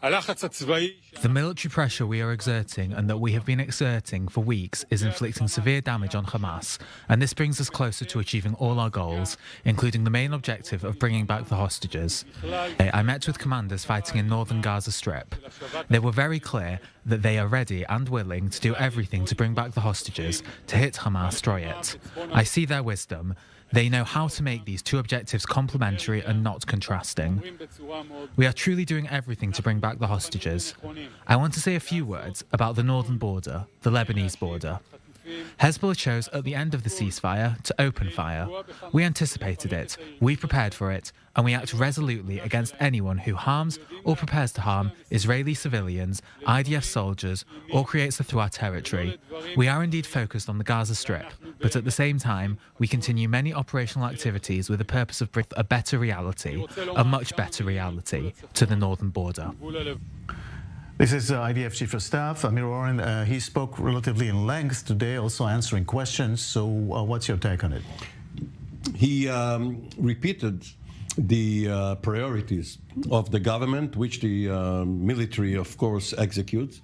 The military pressure we are exerting and that we have been exerting for weeks is inflicting severe damage on Hamas, and this brings us closer to achieving all our goals, including the main objective of bringing back the hostages. I met with commanders fighting in northern Gaza Strip. They were very clear that they are ready and willing to do everything to bring back the hostages, to hit Hamas, destroy it. I see their wisdom. They know how to make these two objectives complementary and not contrasting. We are truly doing everything to bring back the hostages. I want to say a few words about the northern border, the Lebanese border. Hezbollah chose at the end of the ceasefire to open fire. We anticipated it, we prepared for it, and we act resolutely against anyone who harms or prepares to harm Israeli civilians, IDF soldiers, or creates a threat to our territory. We are indeed focused on the Gaza Strip, but at the same time, we continue many operational activities with the purpose of bringing a better reality, a much better reality, to the northern border. This is IDF Chief of Staff, Amir Oren. He spoke relatively in length today, also answering questions. So what's your take on it? He repeated the priorities of the government, which the military, of course, executes,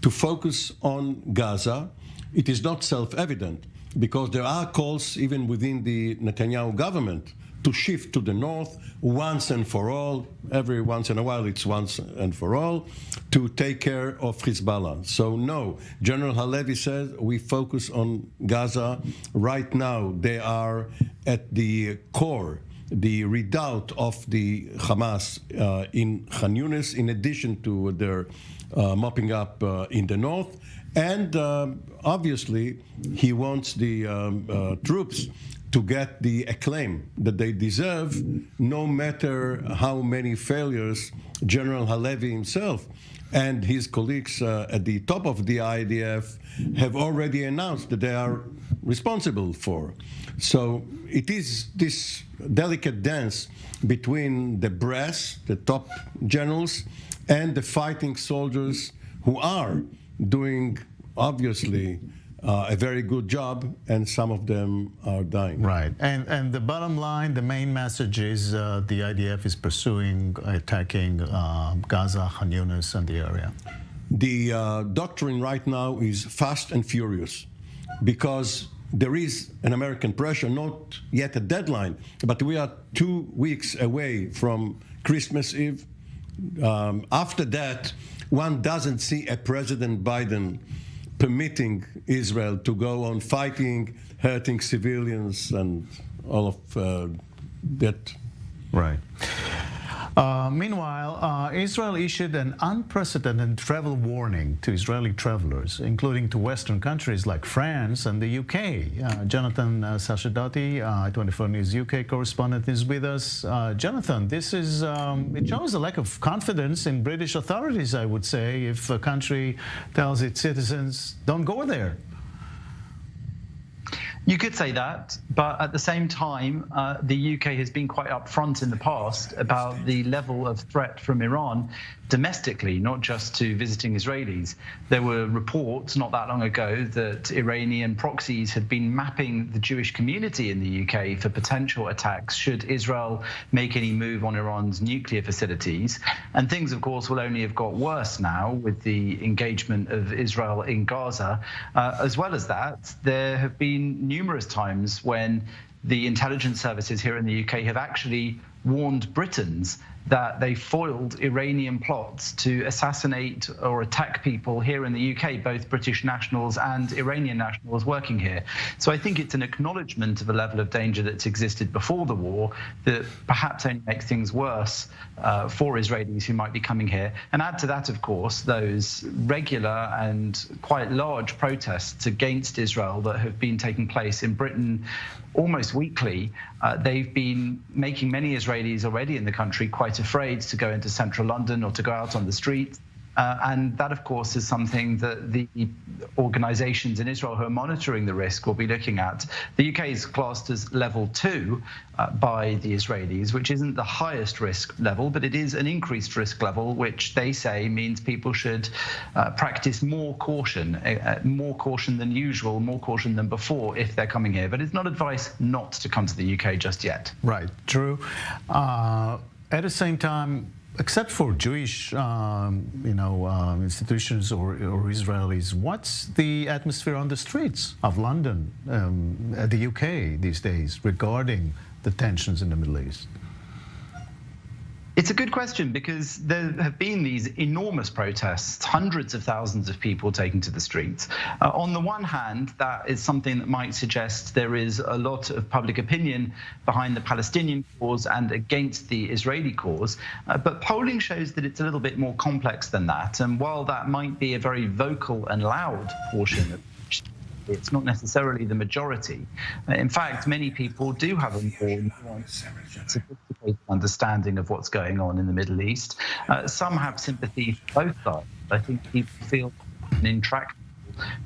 to focus on Gaza. It is not self-evident, because there are calls even within the Netanyahu government to shift to the north once and for all. Every once in a while it's once and for all, to take care of Hezbollah. So no, General Halevi says we focus on Gaza. Right now they are at the core, the redoubt of the Hamas in Khan Yunis, in addition to their mopping up in the north. And obviously he wants the troops to get the acclaim that they deserve, no matter how many failures General Halevi himself and his colleagues at the top of the IDF have already announced that they are responsible for. So it is this delicate dance between the brass, the top generals, and the fighting soldiers who are doing, obviously, a very good job, and some of them are dying. Right, and the bottom line, the main message is the IDF is pursuing, attacking Gaza, Khan Yunis, and the area. The doctrine right now is fast and furious, because there is an American pressure, not yet a deadline, but we are 2 weeks away from Christmas Eve. After that, one doesn't see a President Biden permitting Israel to go on fighting, hurting civilians, and all of that. Right. Meanwhile, Israel issued an unprecedented travel warning to Israeli travelers, including to Western countries like France and the UK. Jonathan Sacerdoti, I24 News UK correspondent, is with us. Jonathan, this is it shows a lack of confidence in British authorities, I would say, if a country tells its citizens, don't go there. You could say that, but at the same time, the UK has been quite upfront in the past about the level of threat from Iran domestically, not just to visiting Israelis. There were reports not that long ago that Iranian proxies had been mapping the Jewish community in the UK for potential attacks should Israel make any move on Iran's nuclear facilities. And things, of course, will only have got worse now with the engagement of Israel in Gaza. As well as that, there have been numerous times when the intelligence services here in the UK have actually warned Britons that they foiled Iranian plots to assassinate or attack people here in the UK, both British nationals and Iranian nationals working here. So I think it's an acknowledgement of a level of danger that's existed before the war that perhaps only makes things worse for Israelis who might be coming here. And add to that, of course, those regular and quite large protests against Israel that have been taking place in Britain almost weekly. They've been making many Israelis already in the country quite afraid to go into central London or to go out on the streets. And that, of course, is something that the organizations in Israel who are monitoring the risk will be looking at. The UK is classed as level 2 by the Israelis, which isn't the highest risk level, but it is an increased risk level, which they say means people should practice more caution than usual, more caution than before if they're coming here. But it's not advice not to come to the UK just yet. Right, true. At the same time, except for Jewish, institutions or Israelis, what's the atmosphere on the streets of London, the UK these days, regarding the tensions in the Middle East? It's a good question because there have been these enormous protests, hundreds of thousands of people taking to the streets. On the one hand, that is something that might suggest there is a lot of public opinion behind the Palestinian cause and against the Israeli cause. But polling shows that it's a little bit more complex than that. And while that might be a very vocal and loud portion of it's not necessarily the majority. In fact, many people do have a more nuanced, sophisticated understanding of what's going on in the Middle East. Some have sympathy for both sides. I think people feel an intractable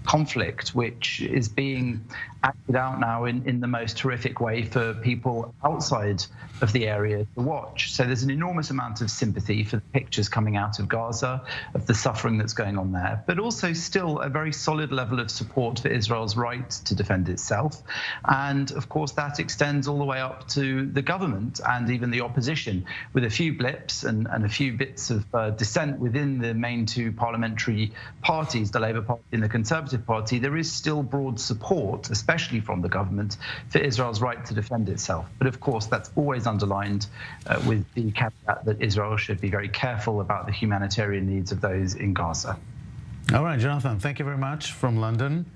conflict which is being acted out now in the most horrific way for people outside of the area to watch. So there's an enormous amount of sympathy for the pictures coming out of Gaza, of the suffering that's going on there, but also still a very solid level of support for Israel's right to defend itself. And of course, that extends all the way up to the government and even the opposition, with a few blips and a few bits of dissent within the main two parliamentary parties, the Labour Party and the Conservative Party. There is still broad support, especially from the government, for Israel's right to defend itself. But of course, that's always underlined with the caveat that Israel should be very careful about the humanitarian needs of those in Gaza. All right, Jonathan, thank you very much from London.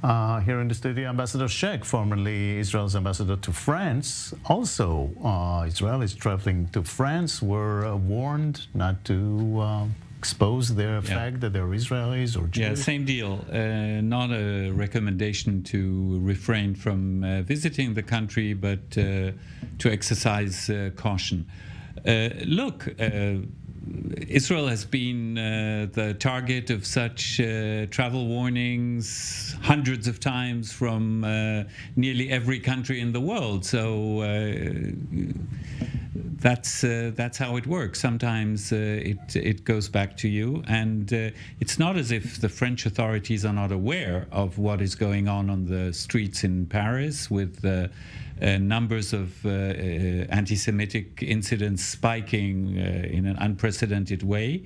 Here in the studio, Ambassador Sheikh, formerly Israel's ambassador to France. Also, Israelis traveling to France were warned not to expose their fact that they're Israelis or Jews. Yeah, same deal. Not a recommendation to refrain from visiting the country, but to exercise caution. Look, Israel has been the target of such travel warnings hundreds of times from nearly every country in the world. So that's how it works. Sometimes it goes back to you, and it's not as if the French authorities are not aware of what is going on the streets in Paris, with numbers of anti-Semitic incidents spiking in an unprecedented way.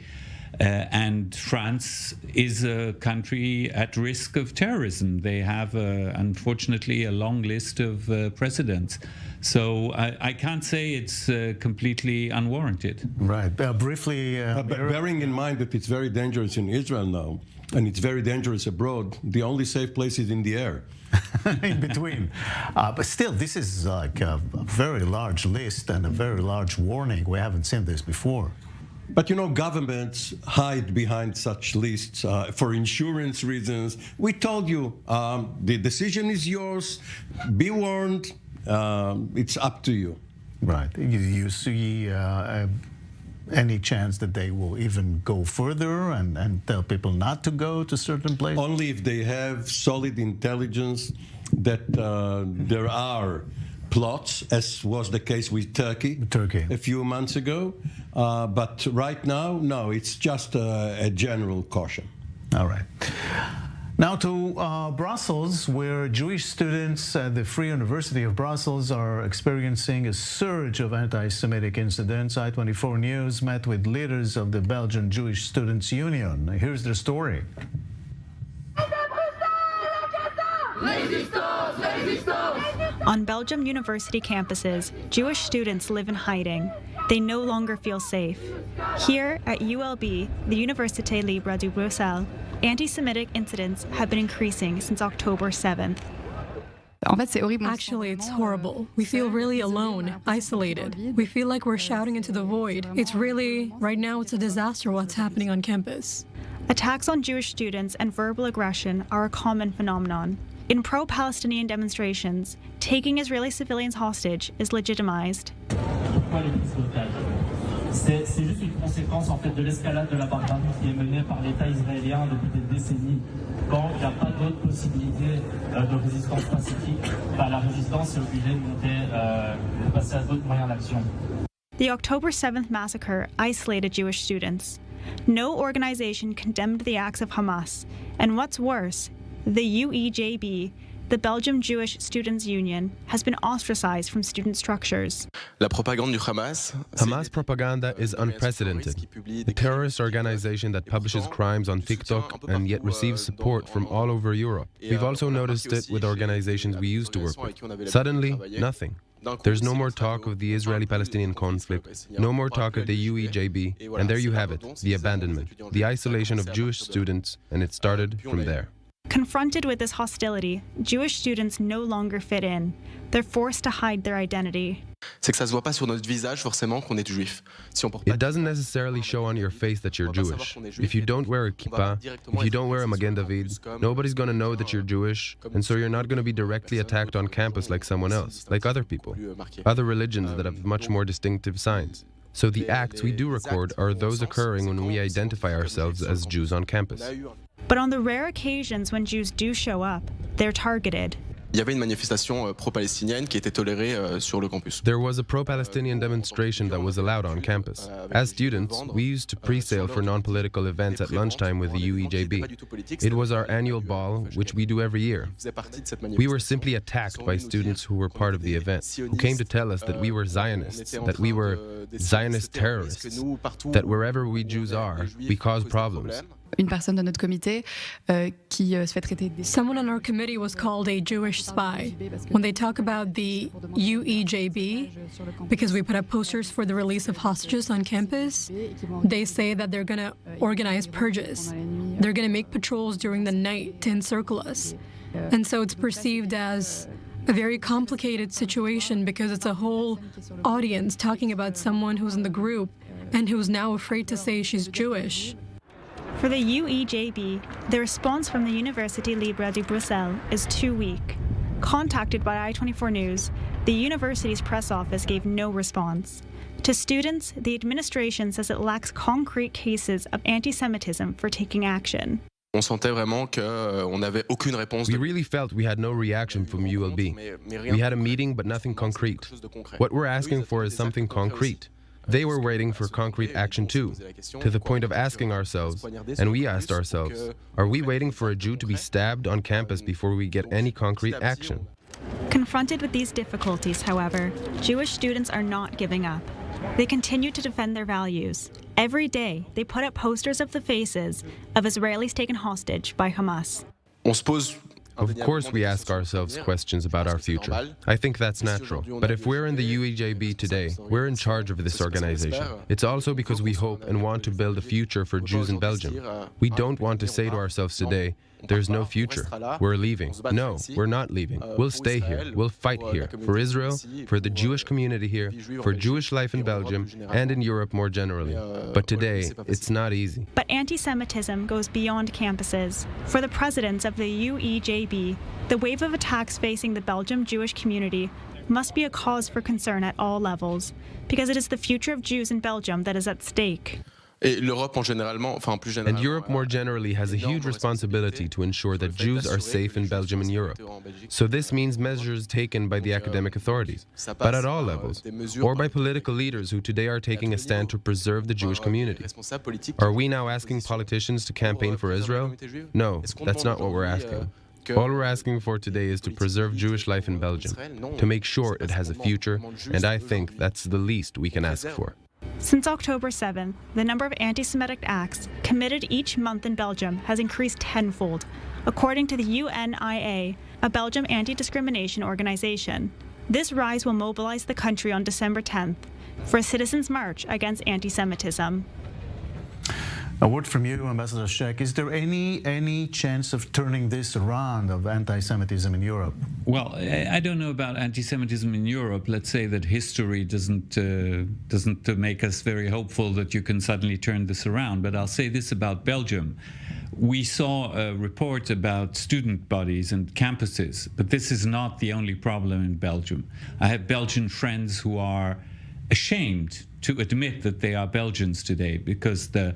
And France is a country at risk of terrorism. They have, unfortunately, a long list of presidents. So I can't say it's completely unwarranted. Right. Briefly, bearing in mind that it's very dangerous in Israel now, and it's very dangerous abroad, the only safe place is in the air. In between. But still, this is like a very large list and a very large warning. We haven't seen this before. But you know, governments hide behind such lists for insurance reasons. We told you, the decision is yours. Be warned. It's up to you. Right. You see any chance that they will even go further and tell people not to go to certain places? Only if they have solid intelligence that there are plots, as was the case with Turkey a few months ago. But right now, no, it's just a general caution. All right. Now to Brussels, where Jewish students at the Free University of Brussels are experiencing a surge of anti-Semitic incidents. I24 News met with leaders of the Belgian Jewish Students' Union. Here's their story. On Belgium university campuses, Jewish students live in hiding. They no longer feel safe. Here at ULB, the Université Libre de Bruxelles, anti-Semitic incidents have been increasing since October 7th. Actually, it's horrible. We feel really alone, isolated. We feel like we're shouting into the void. It's really, right now, it's a disaster what's happening on campus. Attacks on Jewish students and verbal aggression are a common phenomenon. In pro-Palestinian demonstrations, taking Israeli civilians hostage is legitimized. C'est juste une conséquence en fait de l'escalade de la barbarie qui est menée par l'État israélien depuis des décennies. Quand il n'y a pas d'autre possibilité de résistance pacifique, la résistance est obligée de passer à d'autres moyens d'action. The October 7th massacre isolated Jewish students. No organization condemned the acts of Hamas, and what's worse, the UEJB, the Belgium Jewish Students' Union, has been ostracized from student structures. Hamas propaganda is unprecedented. A terrorist organization that publishes crimes on TikTok and yet receives support from all over Europe. We've also noticed it with organizations we used to work with. Suddenly, nothing. There's no more talk of the Israeli-Palestinian conflict, no more talk of the UEJB, and there you have it, the abandonment, the isolation of Jewish students, and it started from there. Confronted with this hostility, Jewish students no longer fit in. They're forced to hide their identity. It doesn't necessarily show on your face that you're Jewish. If you don't wear a kippah, if you don't wear a Magen David, nobody's going to know that you're Jewish, and so you're not going to be directly attacked on campus like someone else, like other people, other religions that have much more distinctive signs. So the acts we do record are those occurring when we identify ourselves as Jews on campus. But on the rare occasions when Jews do show up, they're targeted. There was a pro-Palestinian demonstration that was allowed on campus. As students, we used to pre-sale for non-political events at lunchtime with the UEJB. It was our annual ball, which we do every year. We were simply attacked by students who were part of the event, who came to tell us that we were Zionists, that we were Zionist terrorists, that wherever we Jews are, we cause problems. Someone on our committee was called a Jewish spy. When they talk about the UEJB, because we put up posters for the release of hostages on campus, they say that they're going to organize purges. They're going to make patrols during the night to encircle us. And so it's perceived as a very complicated situation because it's a whole audience talking about someone who's in the group and who's now afraid to say she's Jewish. For the UEJB, the response from the Université Libre de Bruxelles is too weak. Contacted by I24 News, the university's press office gave no response. To students, the administration says it lacks concrete cases of anti-Semitism for taking action. We really felt we had no reaction from ULB. We had a meeting, but nothing concrete. What we're asking for is something concrete. They were waiting for concrete action too, to the point of asking ourselves, and we asked ourselves, are we waiting for a Jew to be stabbed on campus before we get any concrete action? Confronted with these difficulties, however, Jewish students are not giving up. They continue to defend their values. Every day, they put up posters of the faces of Israelis taken hostage by Hamas. Of course we ask ourselves questions about our future. I think that's natural. But if we're in the UEJB today, we're in charge of this organization. It's also because we hope and want to build a future for Jews in Belgium. We don't want to say to ourselves today, there's no future. We're leaving. No, we're not leaving. We'll stay here. We'll fight here. For Israel, for the Jewish community here, for Jewish life in Belgium, and in Europe more generally. But today, it's not easy. But anti-Semitism goes beyond campuses. For the presidents of the UEJB, the wave of attacks facing the Belgium Jewish community must be a cause for concern at all levels, because it is the future of Jews in Belgium that is at stake. And Europe more generally has a huge responsibility to ensure that Jews are safe in Belgium and Europe. So this means measures taken by the academic authorities, but at all levels, or by political leaders who today are taking a stand to preserve the Jewish community. Are we now asking politicians to campaign for Israel? No, that's not what we're asking. All we're asking for today is to preserve Jewish life in Belgium, to make sure it has a future, and I think that's the least we can ask for. Since October 7th, the number of anti-Semitic acts committed each month in Belgium has increased tenfold, according to the UNIA, a Belgium anti-discrimination organization. This rise will mobilize the country on December 10th, for a citizens' march against anti-Semitism. A word from you, Ambassador Sheikh. Is there any chance of turning this around, of anti-Semitism in Europe? Well, I don't know about anti-Semitism in Europe. Let's say that history doesn't make us very hopeful that you can suddenly turn this around. But I'll say this about Belgium. We saw a report about student bodies and campuses, but this is not the only problem in Belgium. I have Belgian friends who are ashamed to admit that they are Belgians today, because the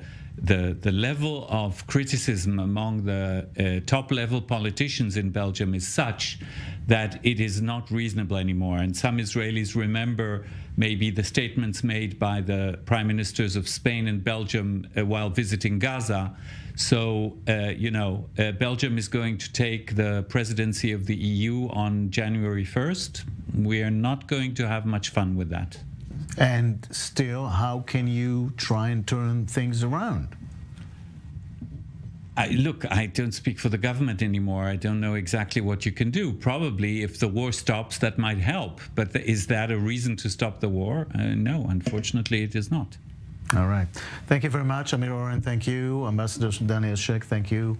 level of criticism among the top-level politicians in Belgium is such that it is not reasonable anymore. And some Israelis remember maybe the statements made by the prime ministers of Spain and Belgium while visiting Gaza. So, Belgium is going to take the presidency of the EU on January 1st. We are not going to have much fun with that. And still, how can you try and turn things around? Look, I don't speak for the government anymore. I don't know exactly what you can do. Probably, if the war stops, that might help. But is that a reason to stop the war? No, unfortunately, it is not. All right. Thank you very much, Amir Oren. Thank you. Ambassador Daniel Sheikh, thank you.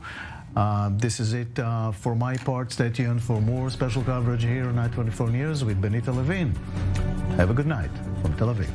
This is it for my part. Stay tuned for more special coverage here on I-24 News with Benita Levin. Have a good night from Tel Aviv.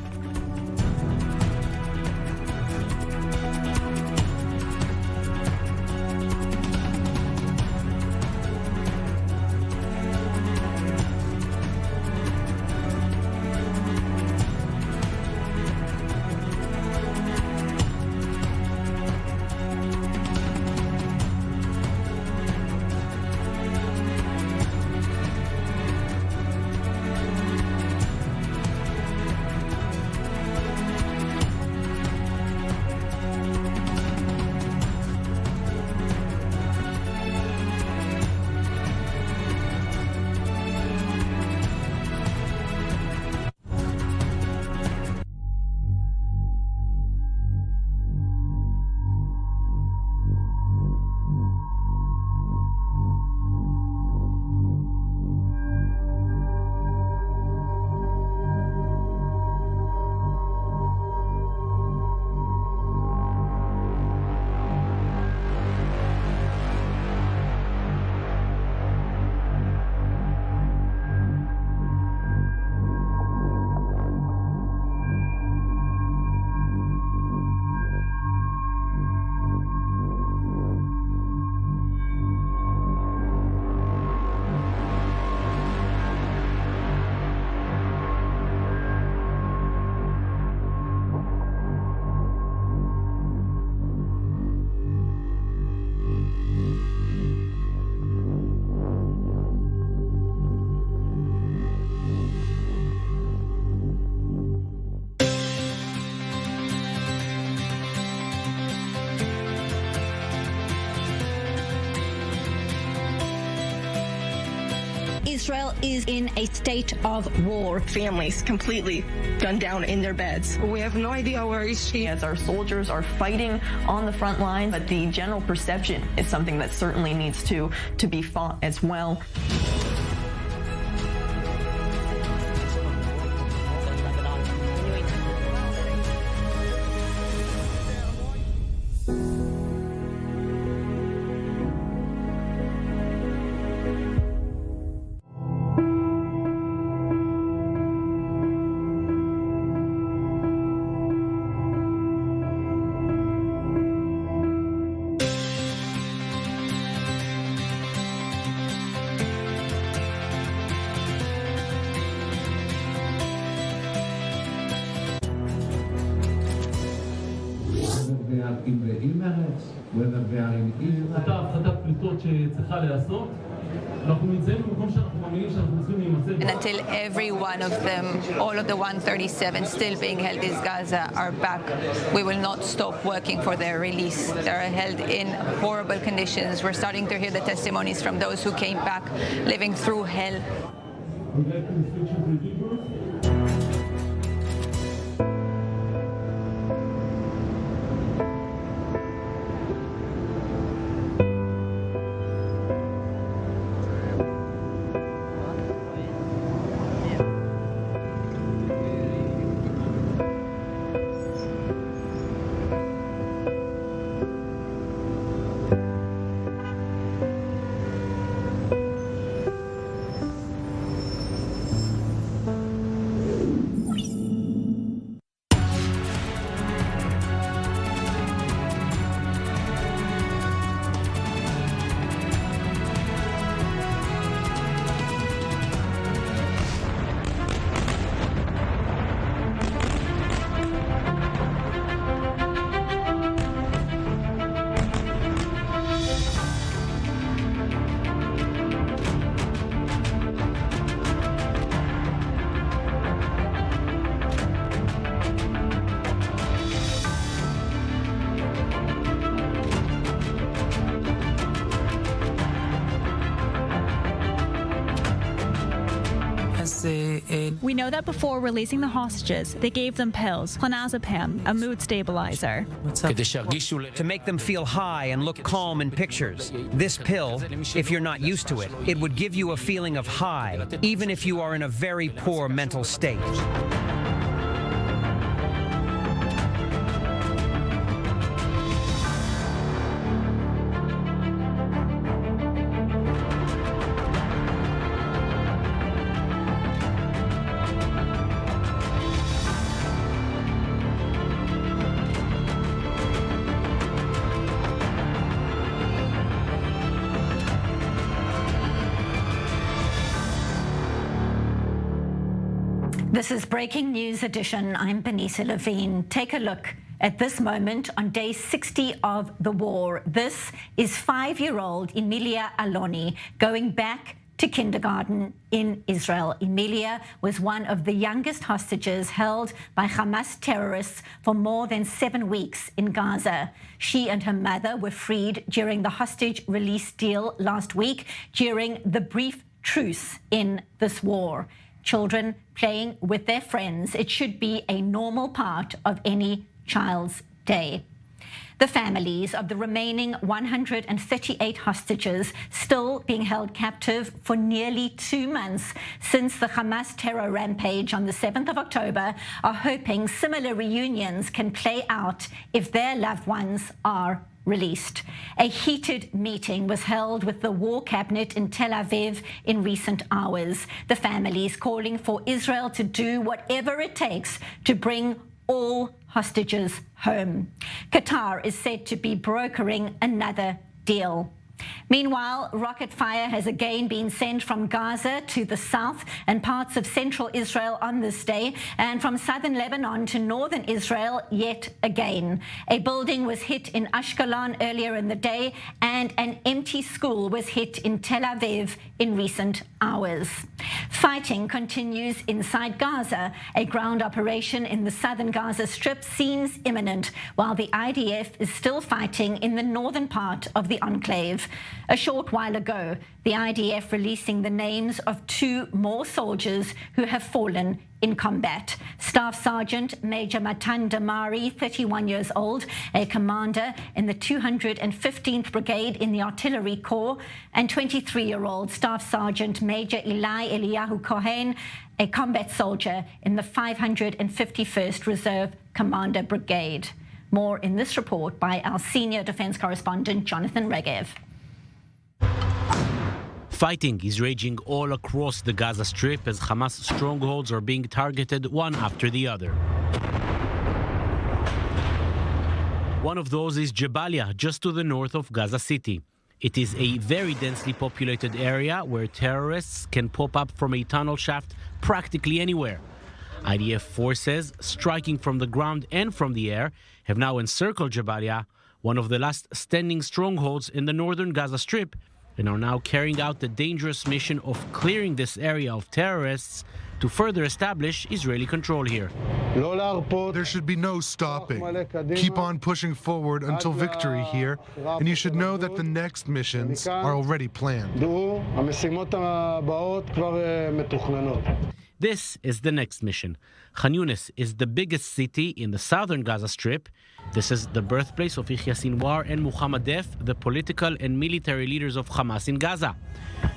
Israel is in a state of war. Families completely gunned down in their beds. We have no idea where is she. As our soldiers are fighting on the front line, but the general perception is something that certainly needs to be fought as well. And until every one of them, all of the 137 still being held in Gaza, are back, we will not stop working for their release. They're held in horrible conditions. We're starting to hear the testimonies from those who came back living through hell. We know that before releasing the hostages, they gave them pills, clonazepam, a mood stabilizer. To make them feel high and look calm in pictures. This pill, if you're not used to it, it would give you a feeling of high, even if you are in a very poor mental state. This is Breaking News Edition. I'm Benita Levine. Take a look at this moment on day 60 of the war. This is 5-year-old Emilia Aloni going back to kindergarten in Israel. Emilia was one of the youngest hostages held by Hamas terrorists for more than 7 weeks in Gaza. She and her mother were freed during the hostage release deal last week during the brief truce in this war. Children playing with their friends. It should be a normal part of any child's day. The families of the remaining 138 hostages still being held captive for nearly 2 months since the Hamas terror rampage on the 7th of October are hoping similar reunions can play out if their loved ones are released. A heated meeting was held with the war cabinet in Tel Aviv in recent hours. The families calling for Israel to do whatever it takes to bring all hostages home. Qatar is said to be brokering another deal. Meanwhile, rocket fire has again been sent from Gaza to the south and parts of central Israel on this day, and from southern Lebanon to northern Israel yet again. A building was hit in Ashkelon earlier in the day, and an empty school was hit in Tel Aviv in recent hours. Fighting continues inside Gaza. A ground operation in the southern Gaza Strip seems imminent, while the IDF is still fighting in the northern part of the enclave. A short while ago, the IDF releasing the names of 2 more soldiers who have fallen in combat. Staff Sergeant Major Matan Damari, 31 years old, a commander in the 215th Brigade in the Artillery Corps, and 23-year-old Staff Sergeant Major Eli Eliyahu Cohen, a combat soldier in the 551st Reserve Commander Brigade. More in this report by our senior defense correspondent, Jonathan Regev. Fighting is raging all across the Gaza Strip as Hamas strongholds are being targeted one after the other. One of those is Jabalia, just to the north of Gaza City. It is a very densely populated area where terrorists can pop up from a tunnel shaft practically anywhere. IDF forces, striking from the ground and from the air, have now encircled Jabalia, one of the last standing strongholds in the northern Gaza Strip, and are now carrying out the dangerous mission of clearing this area of terrorists to further establish Israeli control here. There should be no stopping. Keep on pushing forward until victory here, and you should know that the next missions are already planned. This is the next mission. Khan Yunis is the biggest city in the southern Gaza Strip. This is the birthplace of Yahya Sinwar and Muhammad Def, the political and military leaders of Hamas in Gaza.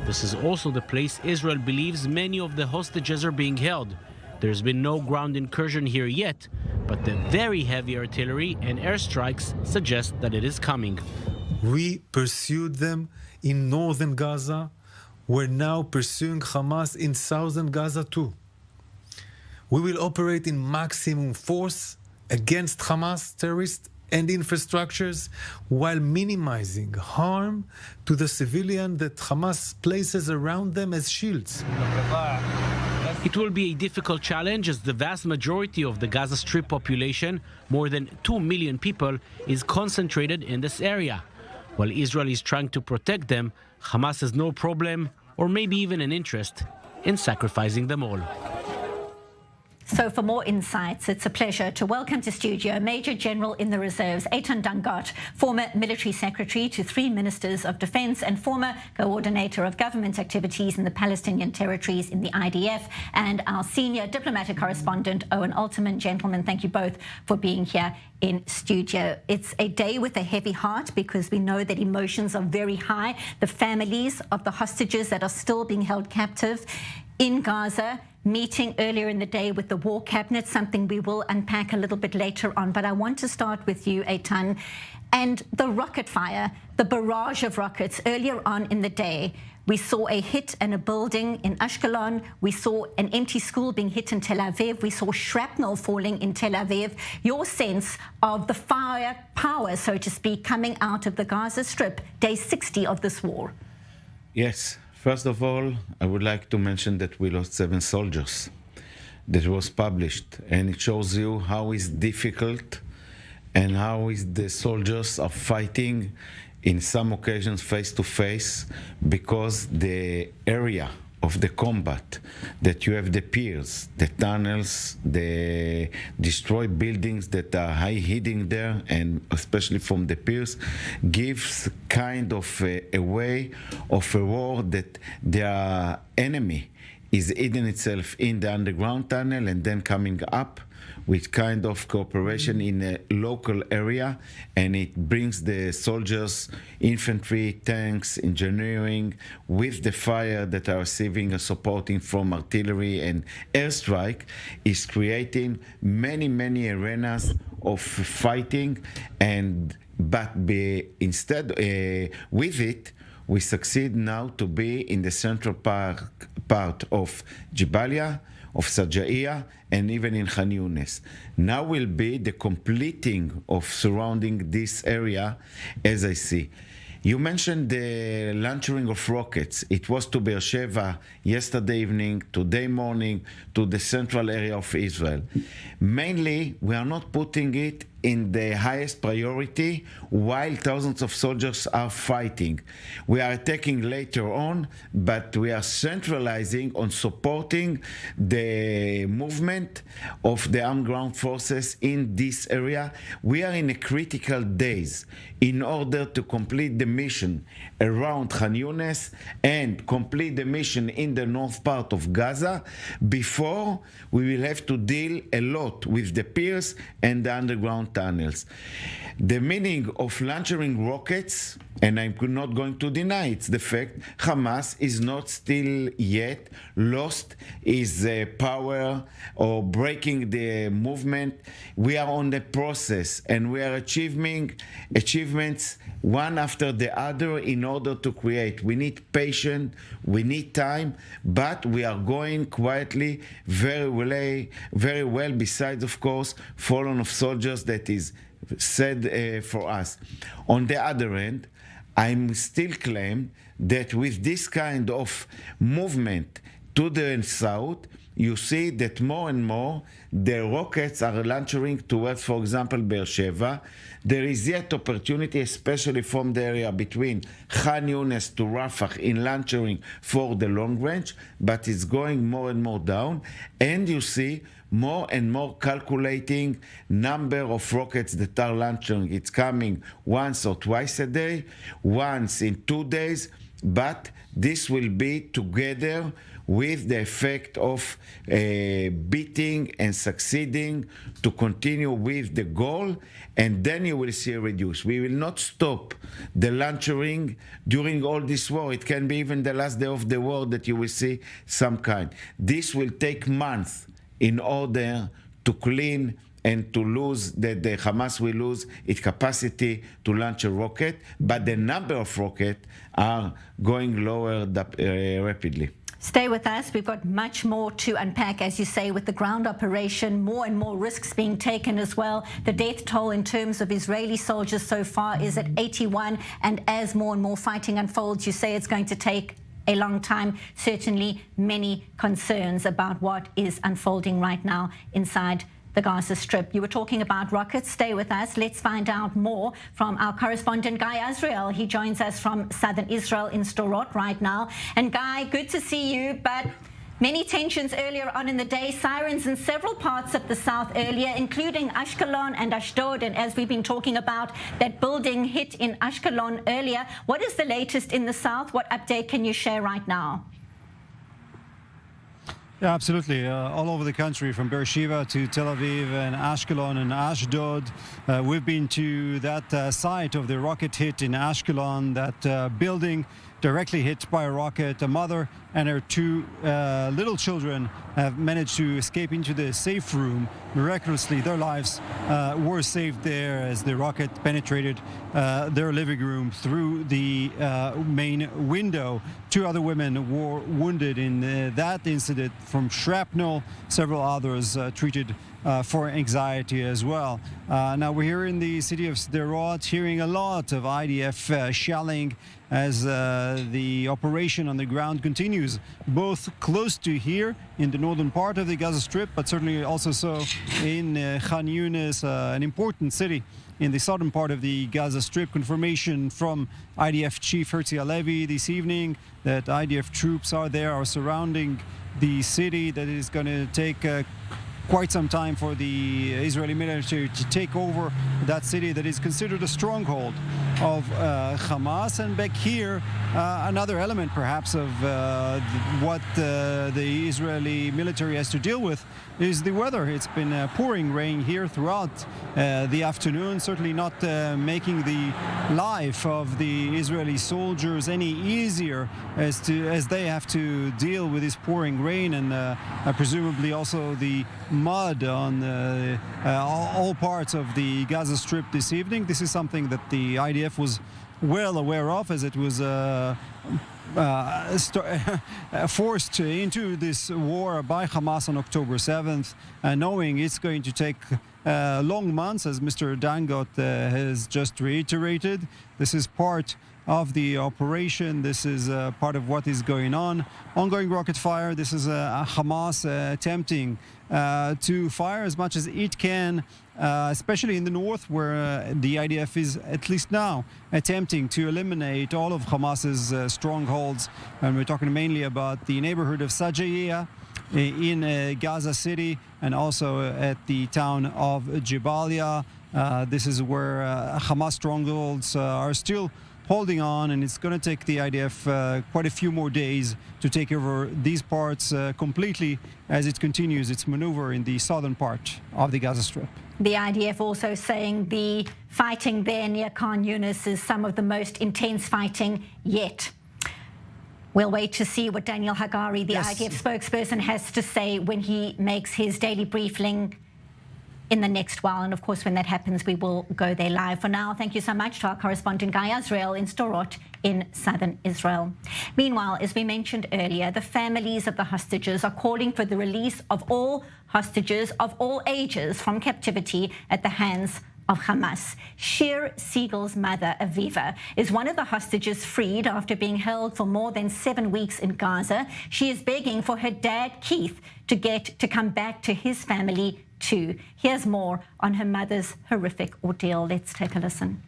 This is also the place Israel believes many of the hostages are being held. There's been no ground incursion here yet, but the very heavy artillery and airstrikes suggest that it is coming. We pursued them in northern Gaza. We're now pursuing Hamas in southern Gaza too. We will operate in maximum force against Hamas terrorists and infrastructures while minimizing harm to the civilian that Hamas places around them as shields. It will be a difficult challenge as the vast majority of the Gaza Strip population, more than 2 million people, is concentrated in this area. While Israel is trying to protect them, Hamas has no problem, or maybe even an interest, in sacrificing them all. So for more insights, it's a pleasure to welcome to studio Major General in the Reserves, Eitan Dangot, former military secretary to 3 ministers of defense and former coordinator of government activities in the Palestinian territories in the IDF, and our senior diplomatic correspondent, Owen Altman. Gentlemen, thank you both for being here in studio. It's a day with a heavy heart because we know that emotions are very high. The families of the hostages that are still being held captive in Gaza, meeting earlier in the day with the War Cabinet, something we will unpack a little bit later on. But I want to start with you, Eitan, and the rocket fire, the barrage of rockets. Earlier on in the day, we saw a hit in a building in Ashkelon. We saw an empty school being hit in Tel Aviv. We saw shrapnel falling in Tel Aviv. Your sense of the firepower, so to speak, coming out of the Gaza Strip, day 60 of this war? Yes. First of all, I would like to mention that we lost 7 soldiers. That was published, and it shows you how it's difficult and how the soldiers are fighting in some occasions face to face, because the area of the combat, that you have the piers, the tunnels, the destroyed buildings that are hiding there, and especially from the piers, gives kind of a way of a war that their enemy is hidden itself in the underground tunnel and then coming up with kind of cooperation in a local area, and it brings the soldiers, infantry, tanks, engineering, with the fire that are receiving and supporting from artillery and airstrike, is creating many arenas of fighting. Instead with it, we succeed now to be in the central part of Jabalia, of Sajaiya, and even in Khan Yunis. Now will be the completing of surrounding this area, as I see. You mentioned the launching of rockets. It was to Beersheba yesterday evening, today morning, to the central area of Israel. Mainly, we are not putting it in the highest priority while thousands of soldiers are fighting. We are attacking later on, but we are centralizing on supporting the movement of the armed ground forces in this area. We are in a critical days in order to complete the mission around Khan Yunis and complete the mission in the north part of Gaza before we will have to deal a lot with the piers and the underground tunnels. The meaning of launching rockets, and I'm not going to deny it's the fact, Hamas is not still yet lost its power or breaking the movement. We are on the process, and we are achievements one after the other in order to create. We need patience, we need time, but we are going quietly very well, besides, of course, fallen of soldiers that is said for us. On the other hand, I'm still claim that with this kind of movement to the south, you see that more and more the rockets are launching towards, for example, Beersheba. There is yet opportunity, especially from the area between Khan Yunis to Rafah, in launching for the long range, but it's going more and more down. And you see more and more calculating number of rockets that are launching. It's coming once or twice a day, once in 2 days, but this will be together with the effect of beating and succeeding to continue with the goal, and then you will see a reduce. We will not stop the launching during all this war. It can be even the last day of the war that you will see some kind. This will take months in order to clean and to lose, that the Hamas will lose its capacity to launch a rocket, but the number of rockets are going lower rapidly. Stay with us. We've got much more to unpack, as you say, with the ground operation, more and more risks being taken as well. The death toll in terms of Israeli soldiers so far is at 81, and as more and more fighting unfolds, you say it's going to take a long time. Certainly many concerns about what is unfolding right now inside the Gaza Strip. You were talking about rockets. Stay with us. Let's find out more from our correspondent, Guy Azrael. He joins us from southern Israel in Sderot right now. And Guy, good to see you, but Many tensions earlier on in the day, sirens in several parts of the south earlier, including Ashkelon and Ashdod. And as we've been talking about, that building hit in Ashkelon earlier. What is the latest in the south? What update can you share right now? Yeah, absolutely. All over the country, from Beersheba to Tel Aviv and Ashkelon and Ashdod. We've been to that site of the rocket hit in Ashkelon, that building directly hit by a rocket. A mother and her two little children have managed to escape into the safe room. Miraculously, their lives were saved there as the rocket penetrated their living room through the main window. Two other women were wounded in that incident from shrapnel. Several others treated for anxiety as well. Now we're here in the city of Sderot, hearing a lot of IDF shelling as the operation on the ground continues, both close to here in the northern part of the Gaza Strip, but certainly also so in Khan Yunis, an important city in the southern part of the Gaza Strip. Confirmation from IDF Chief Herzi Halevi this evening that IDF troops are surrounding the city, that it is going to take quite some time for the Israeli military to take over that city that is considered a stronghold of Hamas. And back here, another element perhaps of what the Israeli military has to deal with is the weather. It's been pouring rain here throughout the afternoon, certainly not making the life of the Israeli soldiers any easier as they have to deal with this pouring rain, and presumably also the mud on all parts of the Gaza Strip this evening. This is something that the IDF was well aware of, as it was forced into this war by Hamas on October 7th, knowing it's going to take long months, as Mr. Dangot has just reiterated. This is part of the operation. This is part of what is going on. Ongoing rocket fire. This is Hamas attempting to fire as much as it can, especially in the north, where the IDF is at least now attempting to eliminate all of Hamas's strongholds. And we're talking mainly about the neighborhood of Sajaiya in Gaza City, and also at the town of Jabalia. This is where Hamas strongholds are still holding on, and it's going to take the IDF quite a few more days to take over these parts completely as it continues its maneuver in the southern part of the Gaza Strip. The IDF also saying the fighting there near Khan Yunis is some of the most intense fighting yet. We'll wait to see what Daniel Hagari, the IDF spokesperson, has to say when he makes his daily briefing in the next while. And of course, when that happens, we will go there live. For now, thank you so much to our correspondent Guy Azrael in Sderot in southern Israel. Meanwhile, as we mentioned earlier, the families of the hostages are calling for the release of all hostages of all ages from captivity at the hands of Hamas. Shir Siegel's mother, Aviva, is one of the hostages freed after being held for more than 7 weeks in Gaza. She is begging for her dad, Keith, to come back to his family too. Here's more on her mother's horrific ordeal. Let's take a listen.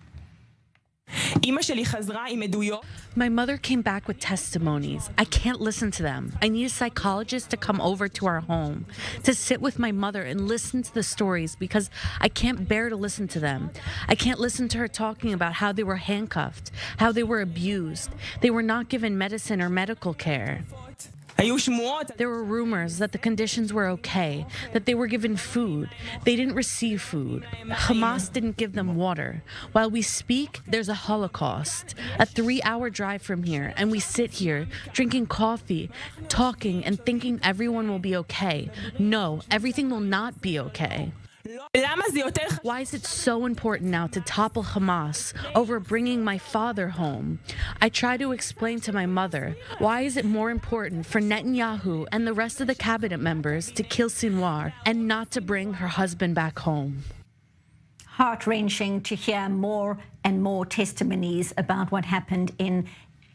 My mother came back with testimonies. I can't listen to them. I need a psychologist to come over to our home, to sit with my mother and listen to the stories, because I can't bear to listen to them. I can't listen to her talking about how they were handcuffed, how they were abused. They were not given medicine or medical care. There were rumors that the conditions were okay, that they were given food. They didn't receive food. Hamas didn't give them water. While we speak, there's a Holocaust. A 3-hour drive from here, and we sit here, drinking coffee, talking, and thinking everyone will be okay. No, everything will not be okay. Why is it so important now to topple Hamas over bringing my father home? I try to explain to my mother, why is it more important for Netanyahu and the rest of the cabinet members to kill Sinwar and not to bring her husband back home? Heart-wrenching to hear more and more testimonies about what happened in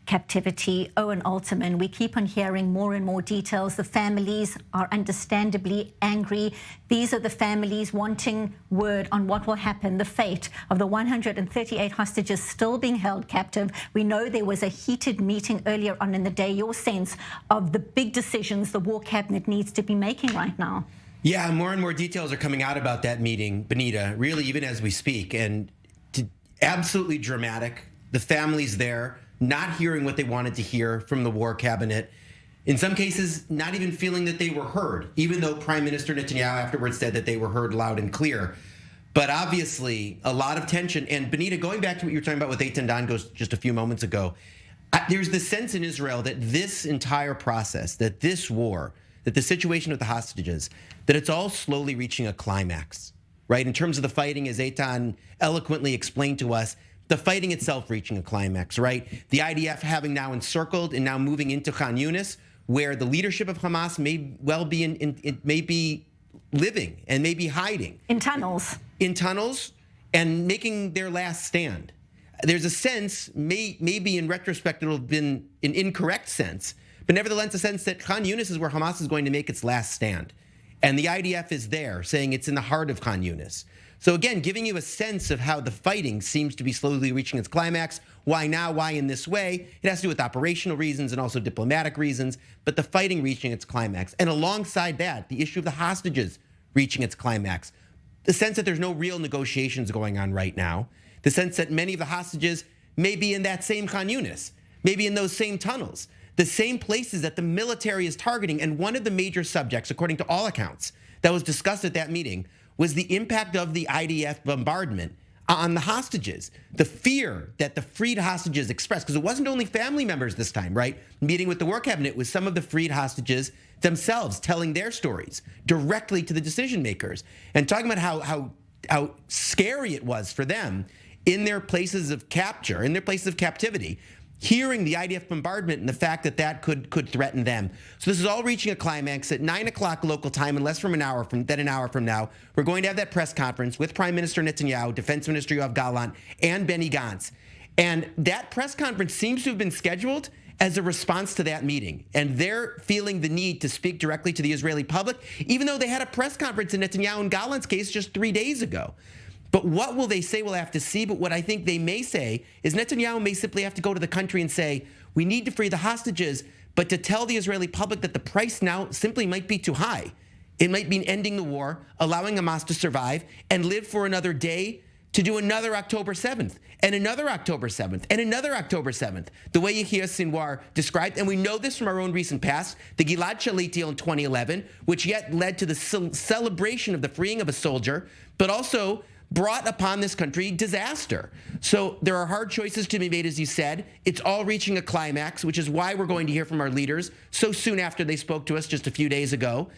captivity. Owen Alterman, we keep on hearing more and more details. The families are understandably angry. These are the families wanting word on what will happen, the fate of the 138 hostages still being held captive. We know there was a heated meeting earlier on in the day. Your sense of the big decisions the war cabinet needs to be making right now? Yeah, more and more details are coming out about that meeting, Benita, really even as we speak. And absolutely dramatic. The families there not hearing what they wanted to hear from the war cabinet. In some cases, not even feeling that they were heard, even though Prime Minister Netanyahu afterwards said that they were heard loud and clear. But obviously, a lot of tension. And Benita, going back to what you were talking about with Eitan Dangos just a few moments ago, there's the sense in Israel that this entire process, that this war, that the situation with the hostages, that it's all slowly reaching a climax, right? In terms of the fighting, as Eitan eloquently explained to us, the fighting itself reaching a climax, right? The IDF having now encircled and now moving into Khan Yunis, where the leadership of Hamas may well be may be living and may be hiding. In tunnels. In tunnels and making their last stand. There's a sense, maybe in retrospect it'll have been an incorrect sense, but nevertheless a sense that Khan Yunis is where Hamas is going to make its last stand. And the IDF is there, saying it's in the heart of Khan Yunis. So again, giving you a sense of how the fighting seems to be slowly reaching its climax. Why now? Why in this way? It has to do with operational reasons and also diplomatic reasons, but the fighting reaching its climax. And alongside that, the issue of the hostages reaching its climax. The sense that there's no real negotiations going on right now. The sense that many of the hostages may be in that same Khan Yunis, maybe in those same tunnels, the same places that the military is targeting. And one of the major subjects, according to all accounts, that was discussed at that meeting was the impact of the IDF bombardment on the hostages, the fear that the freed hostages expressed, because it wasn't only family members this time, right? Meeting with the war cabinet with some of the freed hostages themselves telling their stories directly to the decision makers and talking about how scary it was for them in their places of capture, in their places of captivity, hearing the IDF bombardment and the fact that that could threaten them. So this is all reaching a climax at 9 o'clock local time, and less than an hour from now. We're going to have that press conference with Prime Minister Netanyahu, Defense Minister Yoav Gallant, and Benny Gantz. And that press conference seems to have been scheduled as a response to that meeting. And they're feeling the need to speak directly to the Israeli public, even though they had a press conference in Netanyahu and Gallant's case just 3 days ago. But what will they say? We'll have to see. But what I think they may say is Netanyahu may simply have to go to the country and say, we need to free the hostages, but to tell the Israeli public that the price now simply might be too high. It might mean ending the war, allowing Hamas to survive, and live for another day to do another October 7th, and another October 7th, and another October 7th, the way Yahya Sinwar described. And we know this from our own recent past, the Gilad Shalit deal in 2011, which yet led to the celebration of the freeing of a soldier, but also brought upon this country disaster. So there are hard choices to be made, as you said. It's all reaching a climax, which is why we're going to hear from our leaders so soon after they spoke to us just a few days ago.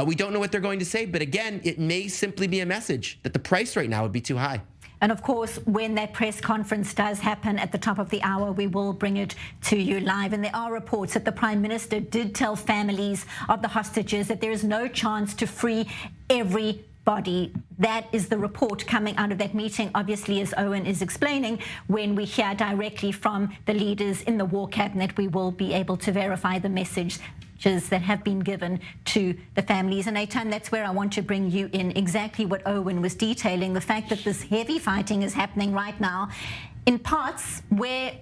We don't know what they're going to say, but again, it may simply be a message that the price right now would be too high. And of course, when that press conference does happen at the top of the hour, we will bring it to you live. And there are reports that the Prime Minister did tell families of the hostages that there is no chance to free everybody. That is the report coming out of that meeting, obviously, as Owen is explaining. When we hear directly from the leaders in the war cabinet, we will be able to verify the messages that have been given to the families. And Eitan, that's where I want to bring you in, exactly what Owen was detailing, the fact that this heavy fighting is happening right now in parts where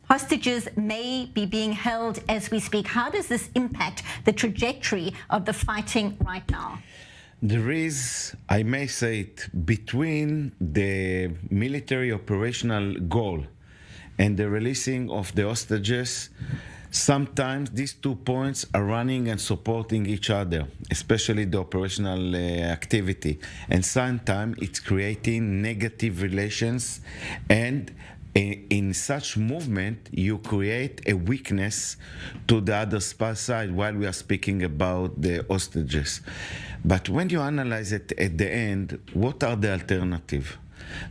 hostages may be being held as we speak. How does this impact the trajectory of the fighting right now? There is, I may say it, between the military operational goal and the releasing of the hostages, sometimes these 2 points are running and supporting each other, especially the operational activity. And sometimes it's creating negative relations, and in such movement, you create a weakness to the other side while we are speaking about the hostages. But when you analyze it at the end, what are the alternatives?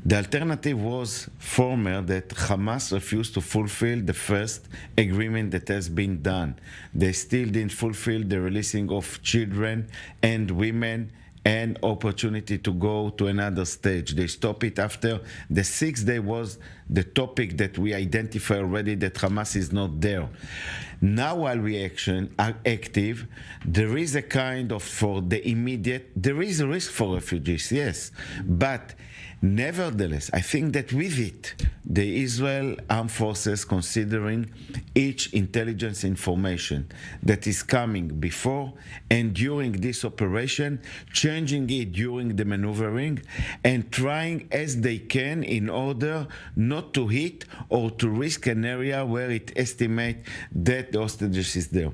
The alternative was former that Hamas refused to fulfill the first agreement that has been done. They still didn't fulfill the releasing of children and women and opportunity to go to another stage. They stop it after the 6th day was the topic that we identify already, that Hamas is not there. Now while we are active, there is a kind of, for the immediate, there is a risk for refugees, yes, but nevertheless, I think that with it, the Israel Armed Forces, considering each intelligence information that is coming before and during this operation, changing it during the maneuvering, and trying as they can in order not to hit or to risk an area where it estimates that the hostages is there.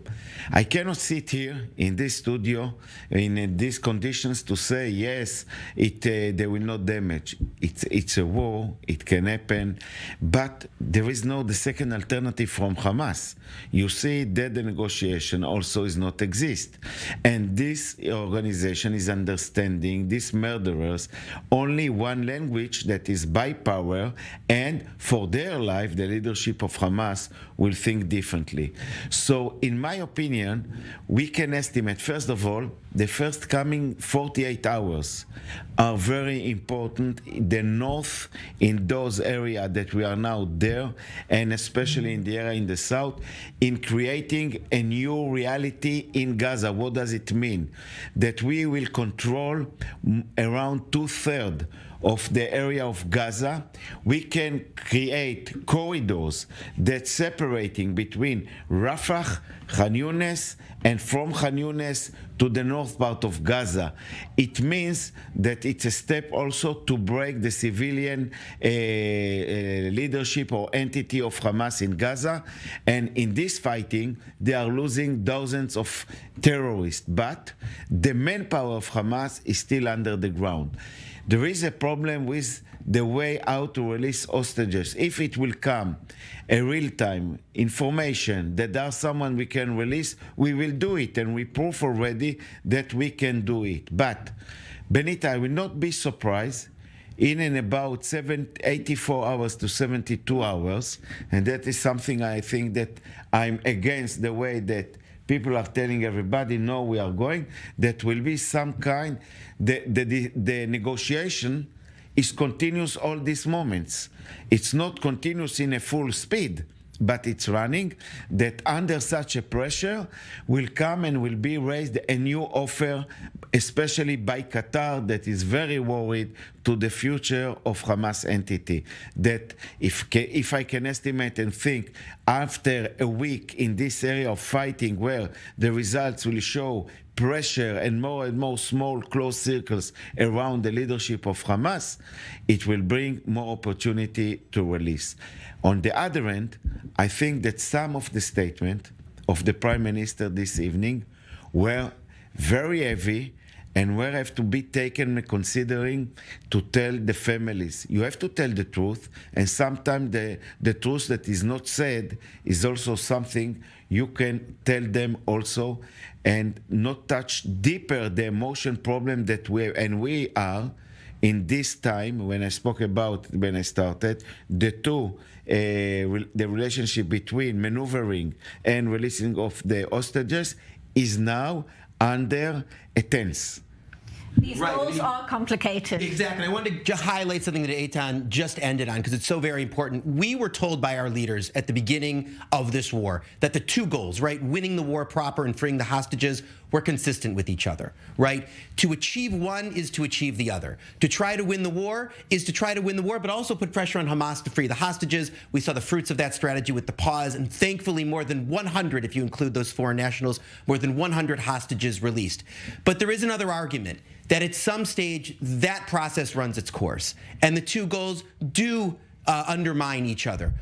I cannot sit here in this studio in these conditions to say, yes, they will not damage. It's a war, it can happen, but there is no the second alternative from Hamas. You see that the negotiation also is not exist. And this organization is understanding these murderers only one language, that is by power, and for their life, the leadership of Hamas will think differently. So in my opinion, we can estimate, first of all, the first coming 48 hours are very important. The north, in those areas that we are now there, and especially in the area in the south, in creating a new reality in Gaza. What does it mean? That we will control around 2/3 of the area of Gaza. We can create corridors that separating between Rafah, Khan Yunis, and from Khan Yunis to the north part of Gaza. It means that it's a step also to break the civilian leadership or entity of Hamas in Gaza. And in this fighting, they are losing dozens of terrorists. But the manpower of Hamas is still under the ground. There is a problem with the way how to release hostages. If it will come a real-time information that there's someone we can release, we will do it, and we prove already that we can do it. But, Benita, I will not be surprised in and about 84 hours to 72 hours, and that is something I think that I'm against the way that people are telling everybody, no, we are going, that will be some kind, the negotiation is continuous all these moments. It's not continuous in a full speed, but it's running, that under such a pressure will come and will be raised a new offer, especially by Qatar, that is very worried to the future of Hamas entity. That if I can estimate and think, after a week in this area of fighting where the results will show pressure and more small close circles around the leadership of Hamas, it will bring more opportunity to release. On the other end, I think that some of the statements of the Prime Minister this evening were very heavy and where have to be taken considering to tell the families. You have to tell the truth, and sometimes the truth that is not said is also something you can tell them also, and not touch deeper the emotion problem that we are in this time. When I spoke about, when I started, the relationship between maneuvering and releasing of the hostages is now under a tense. These roles are complicated. Exactly. I wanted to just highlight something that Eitan just ended on, because it's so very important. We were told by our leaders at the beginning of this war that the two goals, right, winning the war proper and freeing the hostages, were consistent with each other, right? To achieve one is to achieve the other. To try to win the war is to try to win the war, but also put pressure on Hamas to free the hostages. We saw the fruits of that strategy with the pause, and thankfully more than 100, if you include those foreign nationals, more than 100 hostages released. But there is another argument, that at some stage that process runs its course, and the two goals do undermine each other,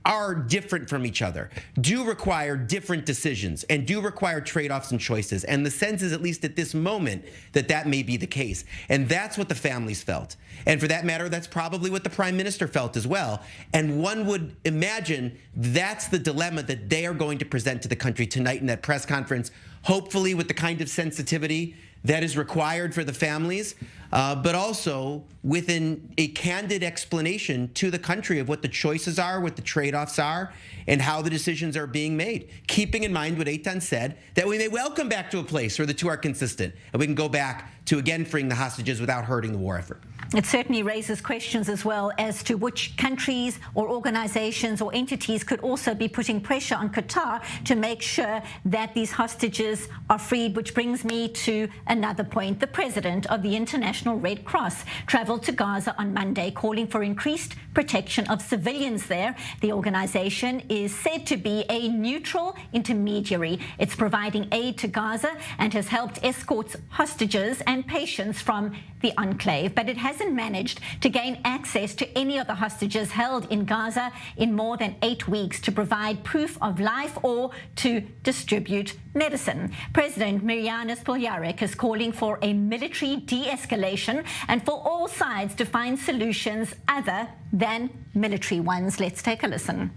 are different from each other, do require different decisions, and do require trade-offs and choices. And the sense is, at least at this moment, that that may be the case. And that's what the families felt. And for that matter, that's probably what the Prime Minister felt as well. And one would imagine that's the dilemma that they are going to present to the country tonight in that press conference, hopefully with the kind of sensitivity that is required for the families. but also with a candid explanation to the country of what the choices are, what the trade-offs are, and how the decisions are being made. Keeping in mind what Eitan said, that we may well come back to a place where the two are consistent, and we can go back to again freeing the hostages without hurting the war effort. It certainly raises questions as well as to which countries or organizations or entities could also be putting pressure on Qatar to make sure that these hostages are freed, which brings me to another point. The president of the International Red Cross traveled to Gaza on Monday, calling for increased protection of civilians there. The organization is said to be a neutral intermediary. It's providing aid to Gaza and has helped escort hostages and patients from the enclave, but it hasn't managed to gain access to any of the hostages held in Gaza in more than 8 weeks to provide proof of life or to distribute medicine. President Miryanis Poljarek is calling for a military de-escalation and for all sides to find solutions other than military ones. Let's take a listen.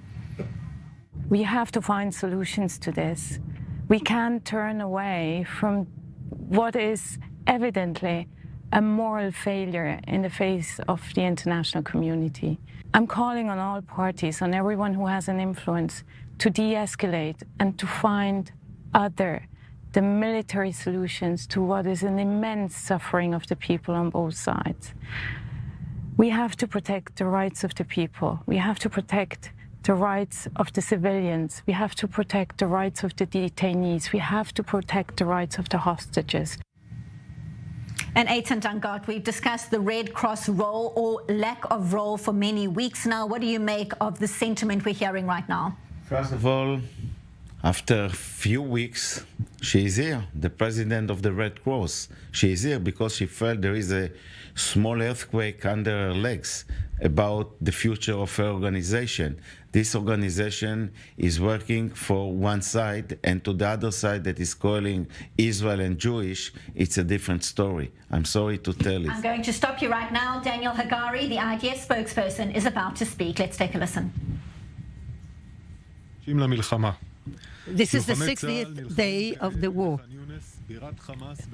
We have to find solutions to this. We can't turn away from what is evidently a moral failure in the face of the international community. I'm calling on all parties, on everyone who has an influence, to de-escalate and to find the military solutions to what is an immense suffering of the people on both sides. We have to protect the rights of the people. We have to protect the rights of the civilians. We have to protect the rights of the detainees. We have to protect the rights of the hostages. And Eitan Dangot, we've discussed the Red Cross role or lack of role for many weeks now. What do you make of the sentiment we're hearing right now? First of all, after a few weeks, she is here, the president of the Red Cross. She is here because she felt there is a small earthquake under her legs about the future of her organization. This organization is working for one side, and to the other side that is calling Israel and Jewish, it's a different story. I'm sorry to tell you. I'm going to stop you right now. Daniel Hagari, the IDF spokesperson, is about to speak. Let's take a listen. This is the 60th day of the war.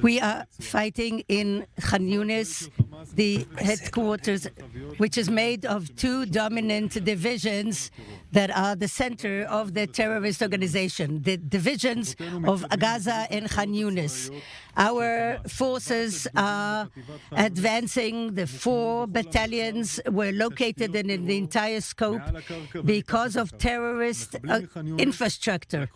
We are fighting in Khan Yunis, the headquarters, which is made of two dominant divisions that are the center of the terrorist organization, the divisions of Gaza and Khan Yunis. Our forces are advancing. The 4 battalions were located in the entire scope because of terrorist infrastructure.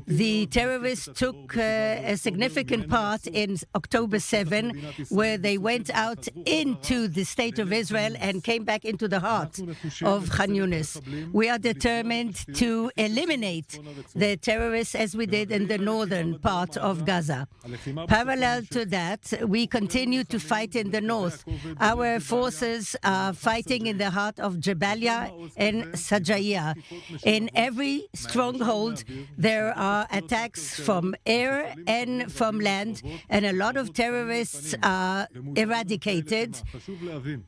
The terrorists took a significant part in October 7, where they went out into the state of Israel and came back into the heart of Khan Yunis. We are determined to eliminate the terrorists as we did in the northern part of Gaza. Parallel to that, we continue to fight in the north. Our forces are fighting in the heart of Jabalia and Sajaiya. In every stronghold, there are attacks from air and from land, and a lot of terrorists are eradicated.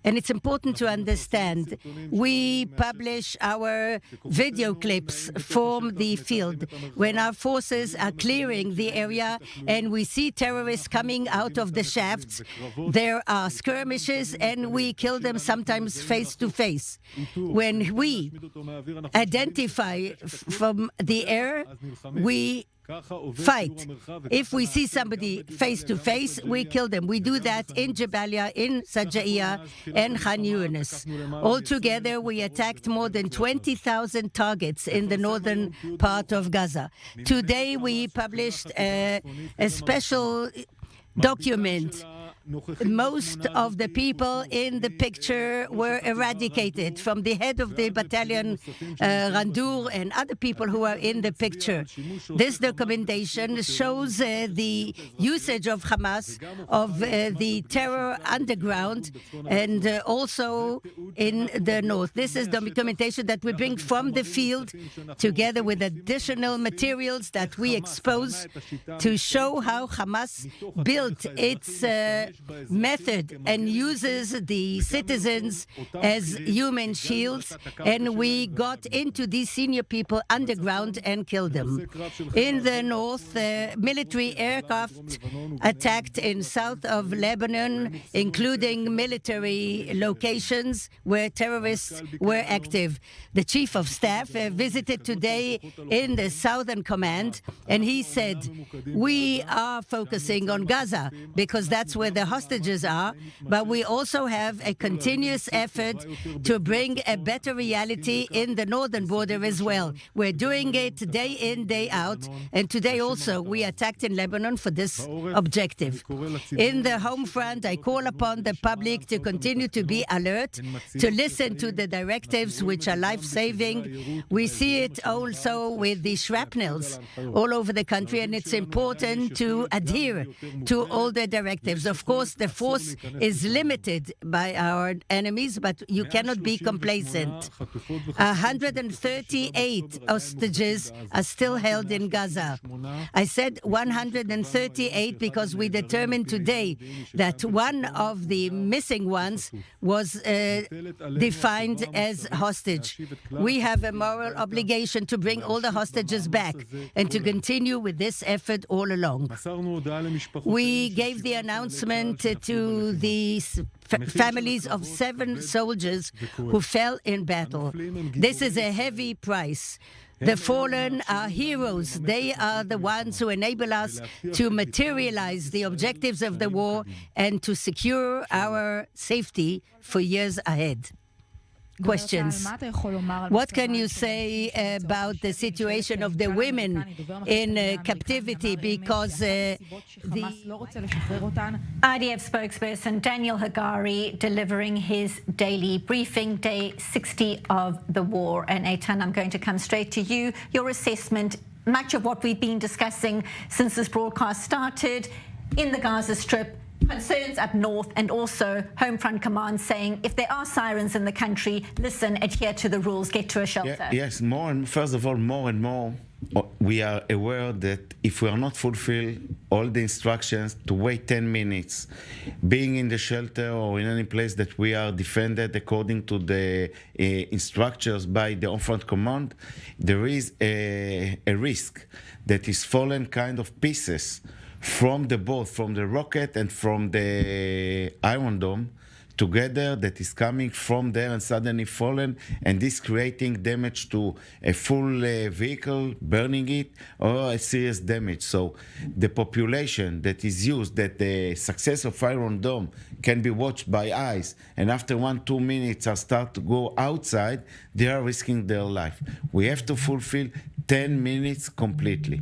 And it's important to understand, we publish our video clips from the field when our forces are clearing the area and we see terrorists coming out of the shafts. There are skirmishes and we kill them sometimes face to face. When we identify from the air, we fight. If we see somebody face to face, we kill them. We do that in Jabalia, in Sajaiya, and Khan Yunis. Altogether, we attacked more than 20,000 targets in the northern part of Gaza. Today, we published a special document. Most of the people in the picture were eradicated, from the head of the battalion, Randur, and other people who are in the picture. This documentation shows the usage of Hamas, of the terror underground, and also in the north. This is documentation that we bring from the field, together with additional materials that we expose to show how Hamas built its method and uses the citizens as human shields, and we got into these senior people underground and killed them. In the north, military aircraft attacked in south of Lebanon, including military locations where terrorists were active. The Chief of Staff visited today in the Southern Command, and he said, we are focusing on Gaza because that's where the hostages are, but we also have a continuous effort to bring a better reality in the northern border as well. We're doing it day in, day out, and today also we attacked in Lebanon for this objective. In the home front, I call upon the public to continue to be alert, to listen to the directives which are life-saving. We see it also with the shrapnels all over the country, and it's important to adhere to all the directives. Of course, the force is limited by our enemies, but you cannot be complacent. 138 hostages are still held in Gaza. I said 138 because we determined today that one of the missing ones was defined as hostage. We have a moral obligation to bring all the hostages back and to continue with this effort all along. We gave the announcement to the families of 7 soldiers who fell in battle. This is a heavy price. The fallen are heroes. They are the ones who enable us to materialize the objectives of the war and to secure our safety for years ahead. Questions. What can you say about the situation of the women in captivity? Because the IDF spokesperson Daniel Hagari delivering his daily briefing, day 60 of the war. And Eitan, I'm going to come straight to you. Your assessment, much of what we've been discussing since this broadcast started in the Gaza Strip, concerns up north, and also Home Front Command saying if there are sirens in the country, listen, adhere to the rules, get to a shelter. Yes, first of all, more and more, we are aware that if we are not fulfill all the instructions to wait 10 minutes, being in the shelter or in any place that we are defended according to the instructions by the Home Front Command, there is a risk that is fallen kind of pieces from the boat, from the rocket and from the Iron Dome together, that is coming from there and suddenly fallen, and this creating damage to a full vehicle, burning it, or a serious damage. So the population that is used, that the success of Iron Dome can be watched by eyes, and after 1-2 minutes are start to go outside, they are risking their life. We have to fulfill 10 minutes completely.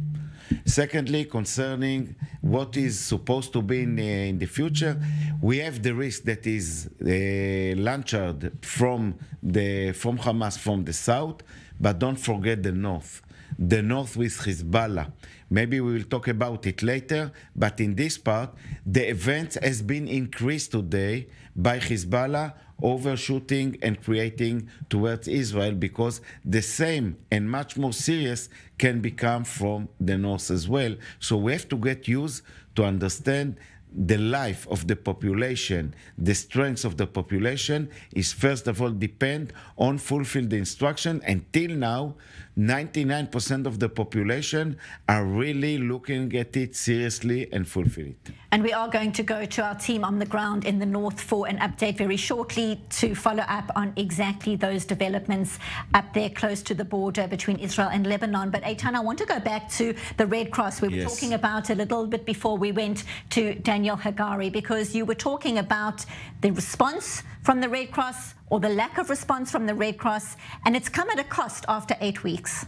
Secondly, concerning what is supposed to be in the future, we have the risk that is launched from Hamas from the south, but don't forget the north with Hezbollah. Maybe we will talk about it later, but in this part, the event has been increased today by Hezbollah overshooting and creating towards Israel, because the same and much more serious can become from the north as well. So we have to get used to understand the life of the population, the strength of the population is first of all depend on fulfill the instruction. Until now, 99% of the population are really looking at it seriously and fulfill it. And we are going to go to our team on the ground in the north for an update very shortly to follow up on exactly those developments up there close to the border between Israel and Lebanon. But Eitan, I want to go back to the Red Cross. We were talking about a little bit before we went to Daniel Hagari, because you were talking about the response from the Red Cross, or the lack of response from the Red Cross, and it's come at a cost after 8 weeks.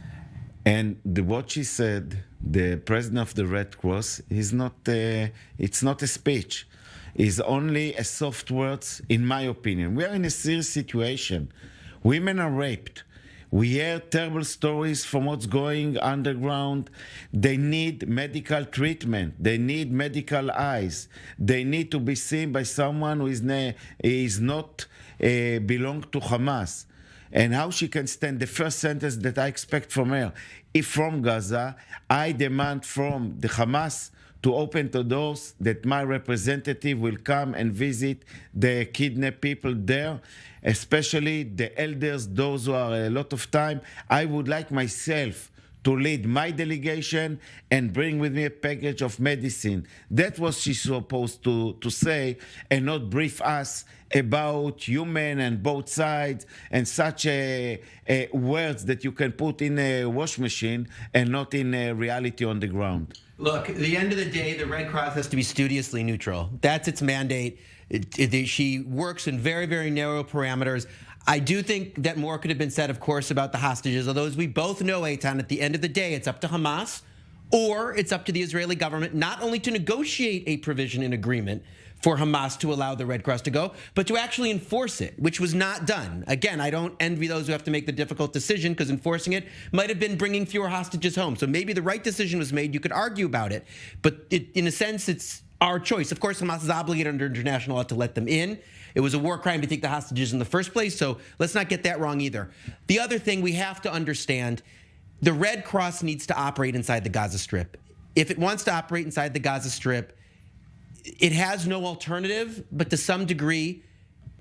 And what she said, the president of the Red Cross, is not. It's not a speech. It's only a soft words, in my opinion. We are in a serious situation. Women are raped. We hear terrible stories from what's going underground. They need medical treatment. They need medical eyes. They need to be seen by someone who is not belong to Hamas. And how she can stand, the first sentence that I expect from her, if from Gaza. I demand from the Hamas to open the doors, that my representative will come and visit the kidnapped people there, especially the elders, those who are a lot of time. I would like myself to lead my delegation and bring with me a package of medicine. That was she's supposed to say, and not brief us about human and both sides and such words that you can put in a wash machine and not in reality on the ground. Look, at the end of the day, the Red Cross has to be studiously neutral. That's its mandate. She works in very, very narrow parameters. I do think that more could have been said, of course, about the hostages, although as we both know, Eitan, at the end of the day, it's up to Hamas or it's up to the Israeli government not only to negotiate a provision in agreement for Hamas to allow the Red Cross to go, but to actually enforce it, which was not done. Again, I don't envy those who have to make the difficult decision, because enforcing it might have been bringing fewer hostages home. So maybe the right decision was made. You could argue about it, but in a sense, it's our choice. Of course, Hamas is obligated under international law to let them in. It was a war crime to take the hostages in the first place, so let's not get that wrong either. The other thing we have to understand, the Red Cross needs to operate inside the Gaza Strip. If it wants to operate inside the Gaza Strip, it has no alternative, but to some degree,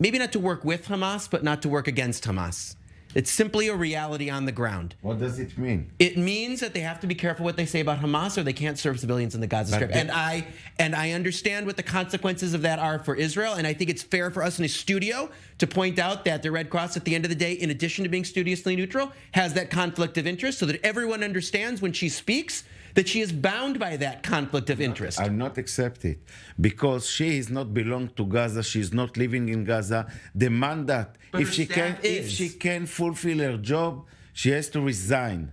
maybe not to work with Hamas, but not to work against Hamas. It's simply a reality on the ground. What does it mean? It means that they have to be careful what they say about Hamas, or they can't serve civilians in the Gaza Strip. And I understand what the consequences of that are for Israel, and I think it's fair for us in a studio to point out that the Red Cross, at the end of the day, in addition to being studiously neutral, has that conflict of interest, so that everyone understands when she speaks that she is bound by that conflict of interest. I'll not accept it, because she is not belong to Gaza. She is not living in Gaza. The mandate, if she can fulfill her job, she has to resign.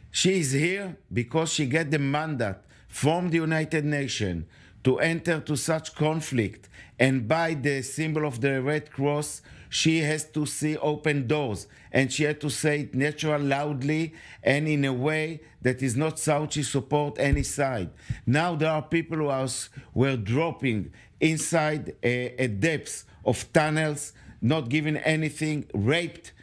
She is here because she get the mandate from the United Nations to enter to such conflict, and by the symbol of the Red Cross, she has to see open doors, and she had to say it natural, loudly, and in a way that is not sought she support any side. Now there are people who were dropping inside a depths of tunnels, not given anything, raped,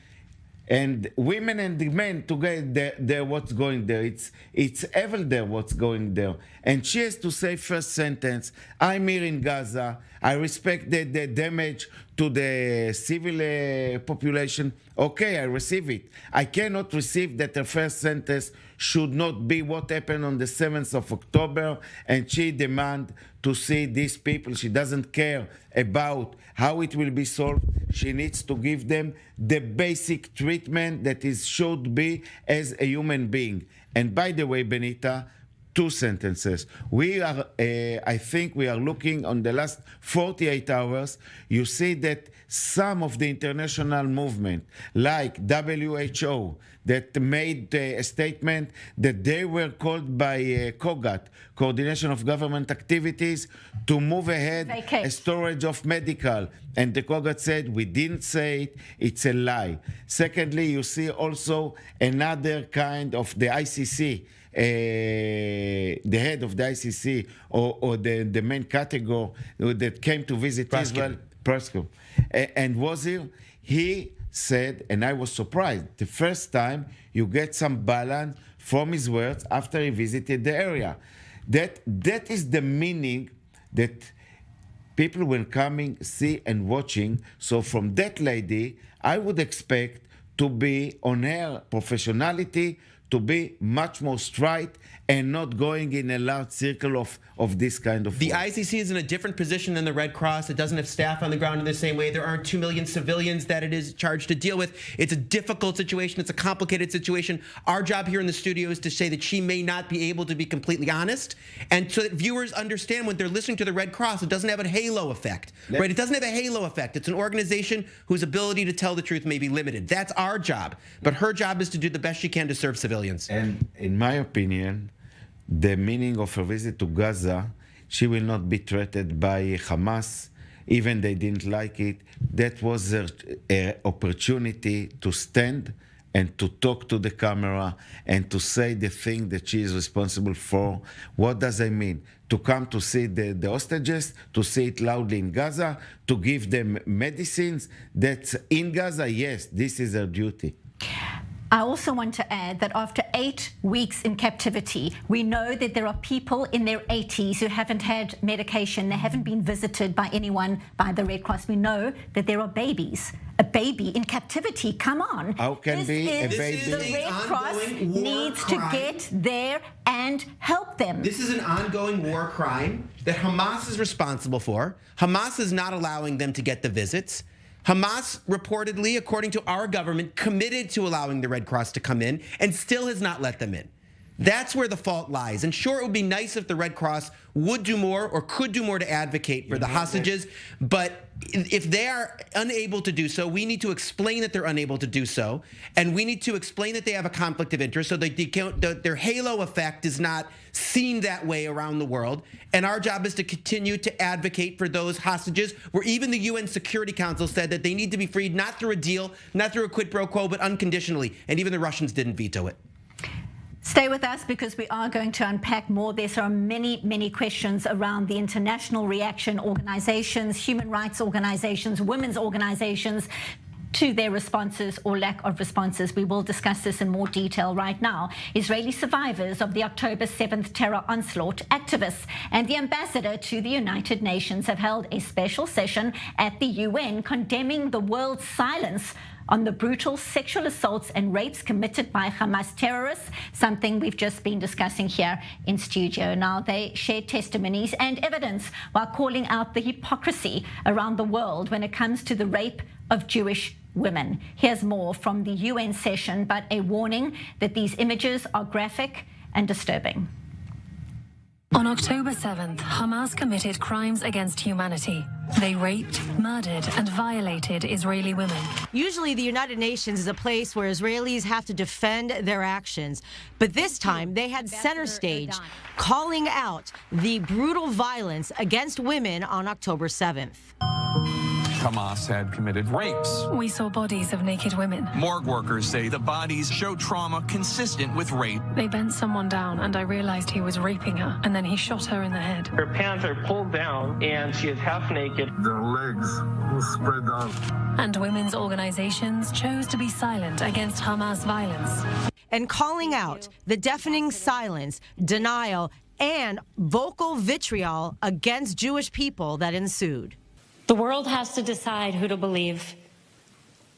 and women and the men together, there what's going there. It's evil there what's going there. And she has to say first sentence, I'm here in Gaza, I respect the damage to the civil population. Okay, I receive it. I cannot receive that the first sentence should not be what happened on the 7th of October, and she demand to see these people. She doesn't care about how it will be solved. She needs to give them the basic treatment that should be as a human being. And by the way, Benita, 2 sentences. We are, I think we are looking on the last 48 hours, you see that some of the international movement, like WHO, that made a statement that they were called by COGAT, Coordination of Government Activities, to move ahead a storage of medical. And the COGAT said, we didn't say it, it's a lie. Secondly, you see also another kind of the ICC, the head of the ICC, or the main category that came to visit Israel, Prescott, and was here. He said, and I was surprised, the first time you get some balance from his words after he visited the area. That is the meaning that people when coming, see and watching. So from that lady, I would expect to be on her professionality, to be much more straight and not going in a large circle of this kind of The work. ICC is in a different position than the Red Cross. It doesn't have staff on the ground in the same way. There aren't 2 million civilians that it is charged to deal with. It's a difficult situation. It's a complicated situation. Our job here in the studio is to say that she may not be able to be completely honest, and so that viewers understand when they're listening to the Red Cross, it doesn't have a halo effect, right? It doesn't have a halo effect. It's an organization whose ability to tell the truth may be limited. That's our job, but her job is to do the best she can to serve civilians. And in my opinion, the meaning of her visit to Gaza, she will not be threatened by Hamas, even they didn't like it. That was her opportunity to stand and to talk to the camera and to say the thing that she is responsible for. What does it mean? To come to see the hostages, to say it loudly in Gaza, to give them medicines that's in Gaza? Yes, this is her duty. I also want to add that after 8 weeks in captivity, we know that there are people in their 80s who haven't had medication. They haven't been visited by anyone by the Red Cross. We know that there are babies. A baby in captivity, come on. How can be a baby? The Red Cross needs to get there and help them. This is an ongoing war crime that Hamas is responsible for. Hamas is not allowing them to get the visits. Hamas reportedly, according to our government, committed to allowing the Red Cross to come in and still has not let them in. That's where the fault lies. And sure, it would be nice if the Red Cross would do more or could do more to advocate for the hostages. But if they are unable to do so, we need to explain that they're unable to do so. And we need to explain that they have a conflict of interest so that their halo effect is not seen that way around the world. And our job is to continue to advocate for those hostages, where even the UN Security Council said that they need to be freed, not through a deal, not through a quid pro quo, but unconditionally. And even the Russians didn't veto it. Stay with us because we are going to unpack more. There are many, many questions around the international reaction, organizations, human rights organizations, women's organizations, to their responses or lack of responses. We will discuss this in more detail right now. Israeli survivors of the October 7th terror onslaught, activists, and the ambassador to the United Nations have held a special session at the UN condemning the world's silence on the brutal sexual assaults and rapes committed by Hamas terrorists, something we've just been discussing here in studio. Now, they shared testimonies and evidence while calling out the hypocrisy around the world when it comes to the rape of Jewish women. Here's more from the UN session, but a warning that these images are graphic and disturbing. On October 7th, Hamas committed crimes against humanity. They raped, murdered, and violated Israeli women. Usually the United Nations is a place where Israelis have to defend their actions. But this time they had center stage, calling out the brutal violence against women on October 7th. Hamas had committed rapes. We saw bodies of naked women. Morgue workers say the bodies show trauma consistent with rape. They bent someone down and I realized he was raping her, and then he shot her in the head. Her pants are pulled down and she is half naked. Their legs were spread out. And women's organizations chose to be silent against Hamas violence. And calling out the deafening silence, denial, and vocal vitriol against Jewish people that ensued. The world has to decide who to believe.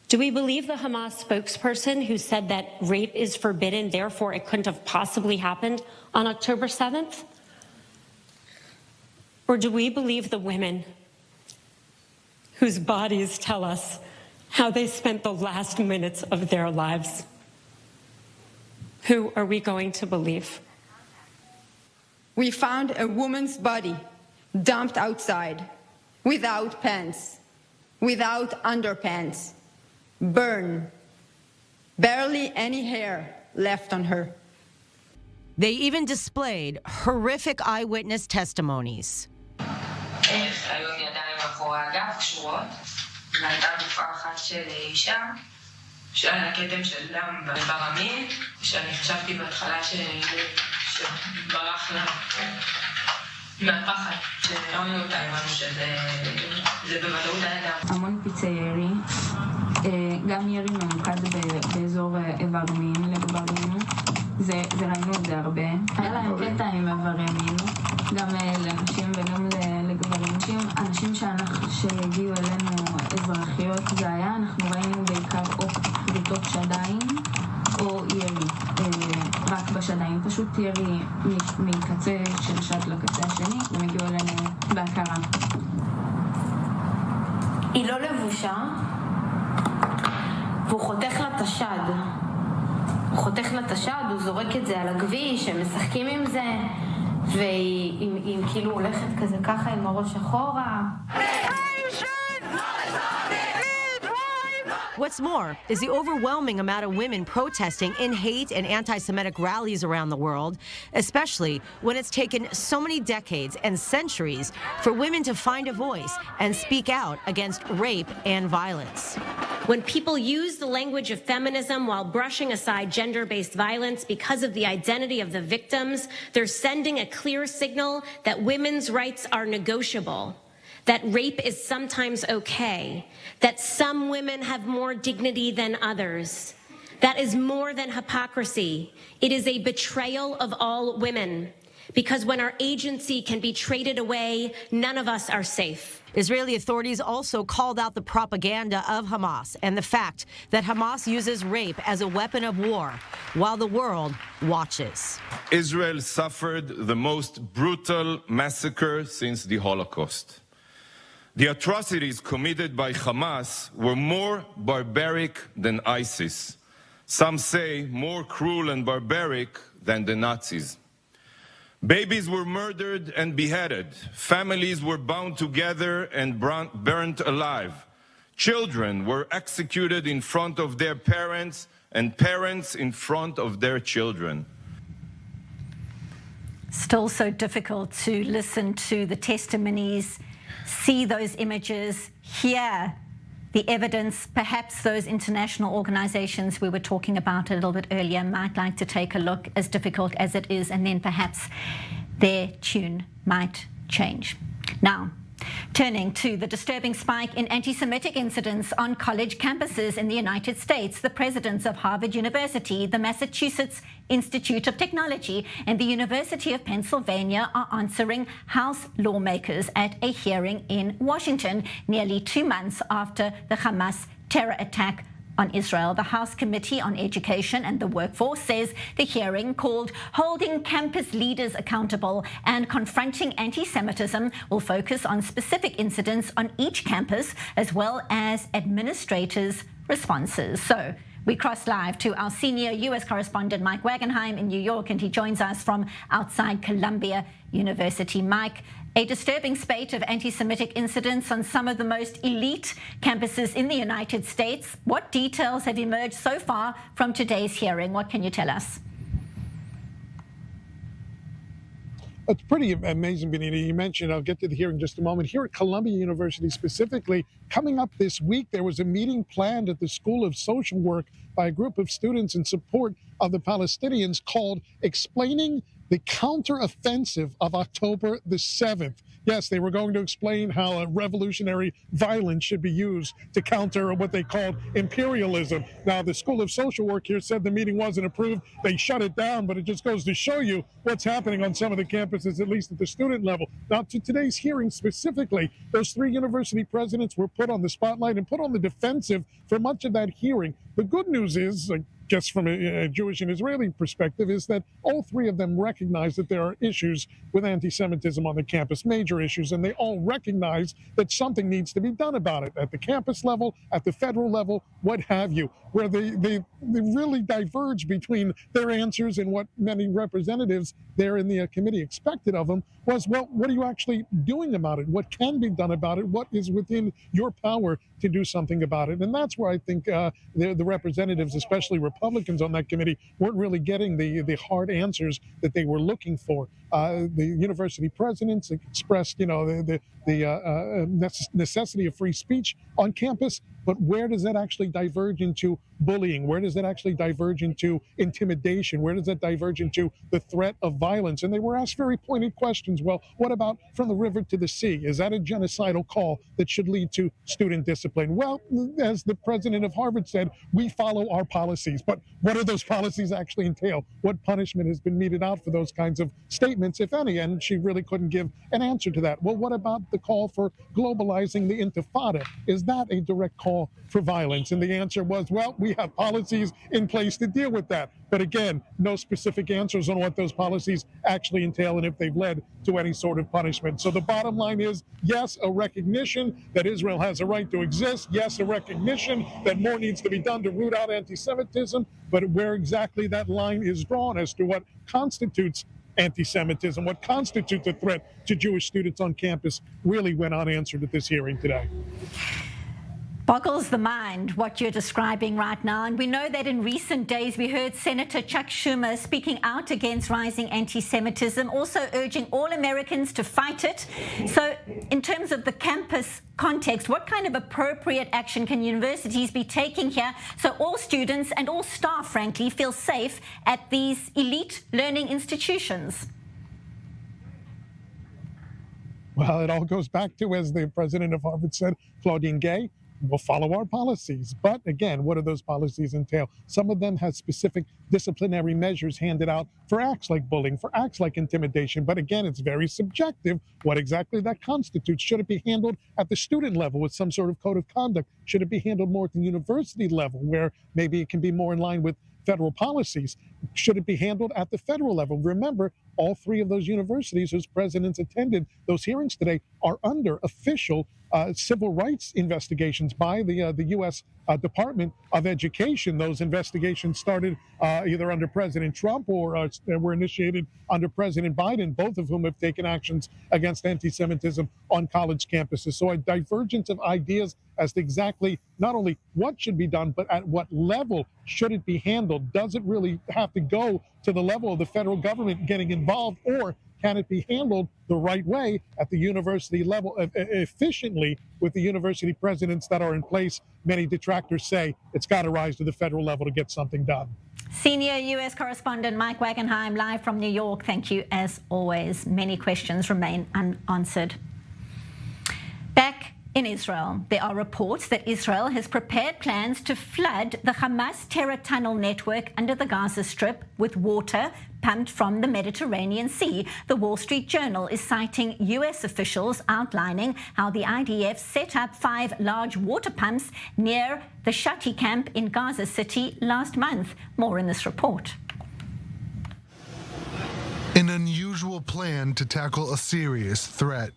Do we believe the Hamas spokesperson who said that rape is forbidden, therefore it couldn't have possibly happened on October 7th? Or do we believe the women whose bodies tell us how they spent the last minutes of their lives? Who are we going to believe? We found a woman's body dumped outside, without pants, without underpants, burned, barely any hair left on her. They even displayed horrific eyewitness testimonies. שהיה לה כתם של דם באיבר המין, שאני חשבתי בהתחלה שברח לה מהפחד, שראינו אותה, הבנו שזה בוודאות היה דם. המון פיצי ירי, גם ירי ממוקד באזור איבר מין לגברים, זה ראינו את זה הרבה. היה להם קטע עם איברי מין, גם לנשים וגם לגברים. אנשים שהגיעו אלינו אזרחיות, זה היה, אנחנו ראינו בעיקר או כריתות שדיים או ירי, רק בשדיים, פשוט ירי מקצה של שד לקצה השני, הם הגיעו אלינו בהכרה. היא לא לבושה, והוא חותך לה את השד. הוא חותך לה את השד, הוא זורק את זה על הכביש, הם משחקים עם זה, והיא כאילו הולכת כזה ככה עם הראש אחורה. What's more is the overwhelming amount of women protesting in hate and anti-Semitic rallies around the world, especially when it's taken so many decades and centuries for women to find a voice and speak out against rape and violence. When people use the language of feminism while brushing aside gender-based violence because of the identity of the victims, they're sending a clear signal that women's rights are negotiable, that rape is sometimes okay, that some women have more dignity than others, That is more than hypocrisy. It is a betrayal of all women. Because when our agency can be traded away, none of us are safe. Israeli authorities also called out the propaganda of Hamas and the fact that Hamas uses rape as a weapon of war while the world watches. Israel suffered the most brutal massacre since the Holocaust. The atrocities committed by Hamas were more barbaric than ISIS. Some say more cruel and barbaric than the Nazis. Babies were murdered and beheaded. Families were bound together and burnt alive. Children were executed in front of their parents and parents in front of their children. Still so difficult to listen to the testimonies, see those images, hear the evidence. Perhaps those international organizations we were talking about a little bit earlier might like to take a look, as difficult as it is, and then perhaps their tune might change. Now, turning to the disturbing spike in anti-Semitic incidents on college campuses in the United States, the presidents of Harvard University, the Massachusetts Institute of Technology, and the University of Pennsylvania are answering House lawmakers at a hearing in Washington, nearly 2 months after the Hamas terror attack on Israel. The House Committee on Education and the Workforce says the hearing, called Holding Campus Leaders Accountable and Confronting Anti-Semitism, will focus on specific incidents on each campus as well as administrators' responses. So we cross live to our senior U.S. correspondent, Mike Wagenheim, in New York, and he joins us from outside Columbia University. Mike, a disturbing spate of anti-Semitic incidents on some of the most elite campuses in the United States. What details have emerged so far from today's hearing? What can you tell us? It's pretty amazing, Benita. You mentioned, I'll get to the hearing in just a moment. Here at Columbia University specifically, coming up this week, there was a meeting planned at the School of Social Work by a group of students in support of the Palestinians called Explaining the Counteroffensive of October the 7th. Yes, they were going to explain how revolutionary violence should be used to counter what they called imperialism. Now, the School of Social Work here said the meeting wasn't approved. They shut it down, but it just goes to show you what's happening on some of the campuses, at least at the student level. Now, to today's hearing specifically, those 3 university presidents were put on the spotlight and put on the defensive for much of that hearing. The good news is, I guess from a Jewish and Israeli perspective, is that all 3 of them recognize that there are issues with anti-Semitism on the campus, major issues, and they all recognize that something needs to be done about it at the campus level, at the federal level, what have you. Where they really diverge between their answers and what many representatives there in the committee expected of them was, well, what are you actually doing about it? What can be done about it? What is within your power to do something about it? And that's where I think the representatives, especially Republicans on that committee, weren't really getting the hard answers that they were looking for. The university presidents expressed, the necessity of free speech on campus, but where does that actually diverge into bullying? Where does that actually diverge into intimidation? Where does that diverge into the threat of violence? And they were asked very pointed questions. Well, what about from the river to the sea? Is that a genocidal call that should lead to student discipline? Well, as the president of Harvard said, we follow our policies. But what do those policies actually entail? What punishment has been meted out for those kinds of statements, if any? And she really couldn't give an answer to that. Well, what about the call for globalizing the Intifada? Is that a direct call for violence? And the answer was, well, we have policies in place to deal with that. But again, no specific answers on what those policies actually entail and if they've led to any sort of punishment. So the bottom line is, yes, a recognition that Israel has a right to exist. Yes, a recognition that more needs to be done to root out anti-Semitism. But where exactly that line is drawn as to what constitutes anti-Semitism, what constitutes a threat to Jewish students on campus, really went unanswered at this hearing today. Boggles the mind what you're describing right now. And we know that in recent days we heard Senator Chuck Schumer speaking out against rising anti-Semitism, also urging all Americans to fight it. So in terms of the campus context, what kind of appropriate action can universities be taking here so all students and all staff, frankly, feel safe at these elite learning institutions? Well, it all goes back to, as the president of Harvard said, Claudine Gay, we'll follow our policies. But again, what do those policies entail? Some of them have specific disciplinary measures handed out for acts like bullying, for acts like intimidation. But again, it's very subjective what exactly that constitutes. Should it be handled at the student level with some sort of code of conduct? Should it be handled more at the university level where maybe it can be more in line with federal policies? Should it be handled at the federal level? Remember, all three of those universities whose presidents attended those hearings today are under official civil rights investigations by the U.S. Department of Education. Those investigations started either under President Trump or were initiated under President Biden, both of whom have taken actions against anti-Semitism on college campuses. So a divergence of ideas as to exactly not only what should be done, but at what level should it be handled. Does it really have to go to the level of the federal government getting involved, or can it be handled the right way at the university level efficiently with the university presidents that are in place? Many detractors say it's got to rise to the federal level to get something done. Senior U.S. correspondent Mike Wagenheim, live from New York. Thank you as always. Many questions remain unanswered. Back in Israel, there are reports that Israel has prepared plans to flood the Hamas terror tunnel network under the Gaza Strip with water pumped from the Mediterranean Sea. The Wall Street Journal is citing U.S. officials outlining how the IDF set up 5 large water pumps near the Shati camp in Gaza City last month. More in this report. An unusual plan to tackle a serious threat.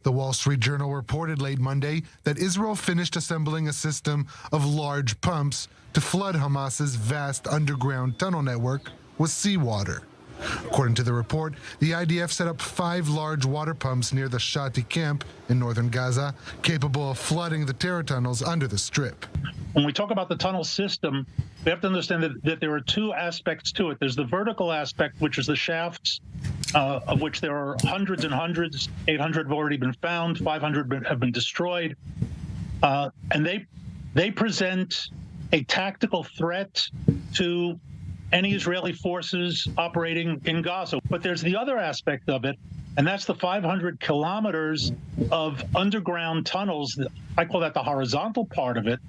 The Wall Street Journal reported late Monday that Israel finished assembling a system of large pumps to flood Hamas's vast underground tunnel network with seawater. According to the report, the IDF set up 5 large water pumps near the Shati camp in northern Gaza, capable of flooding the terror tunnels under the Strip. When we talk about the tunnel system, we have to understand that there are 2 aspects to it. There's the vertical aspect, which is the shafts, of which there are hundreds and hundreds. 800 have already been found, 500 have been destroyed. And they present a tactical threat to any Israeli forces operating in Gaza. But there's the other aspect of it, and that's the 500 kilometers of underground tunnels. I call that the horizontal part of it,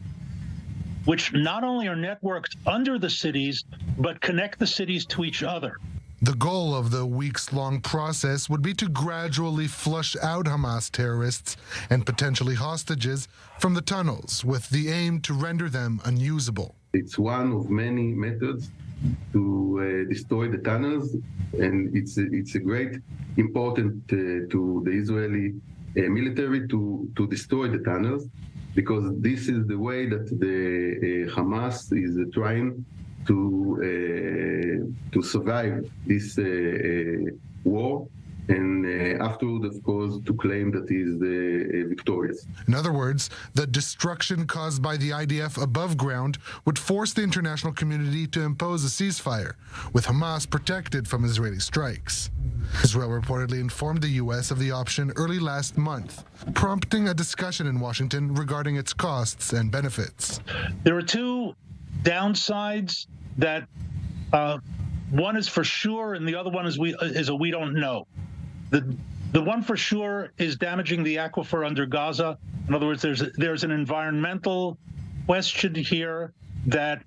which not only are networked under the cities, but connect the cities to each other. The goal of the weeks-long process would be to gradually flush out Hamas terrorists and potentially hostages from the tunnels, with the aim to render them unusable. It's one of many methods to destroy the tunnels, and it's a great important to the Israeli military to destroy the tunnels, because this is the way that the Hamas is trying to survive this war, and afterward, of course, to claim that he is victorious. In other words, the destruction caused by the IDF above ground would force the international community to impose a ceasefire, with Hamas protected from Israeli strikes. Israel reportedly informed the U.S. of the option early last month, prompting a discussion in Washington regarding its costs and benefits. There are 2 downsides that one is for sure, and the other one is a we don't know. The one for sure is damaging the aquifer under Gaza. In other words, there's an environmental question here that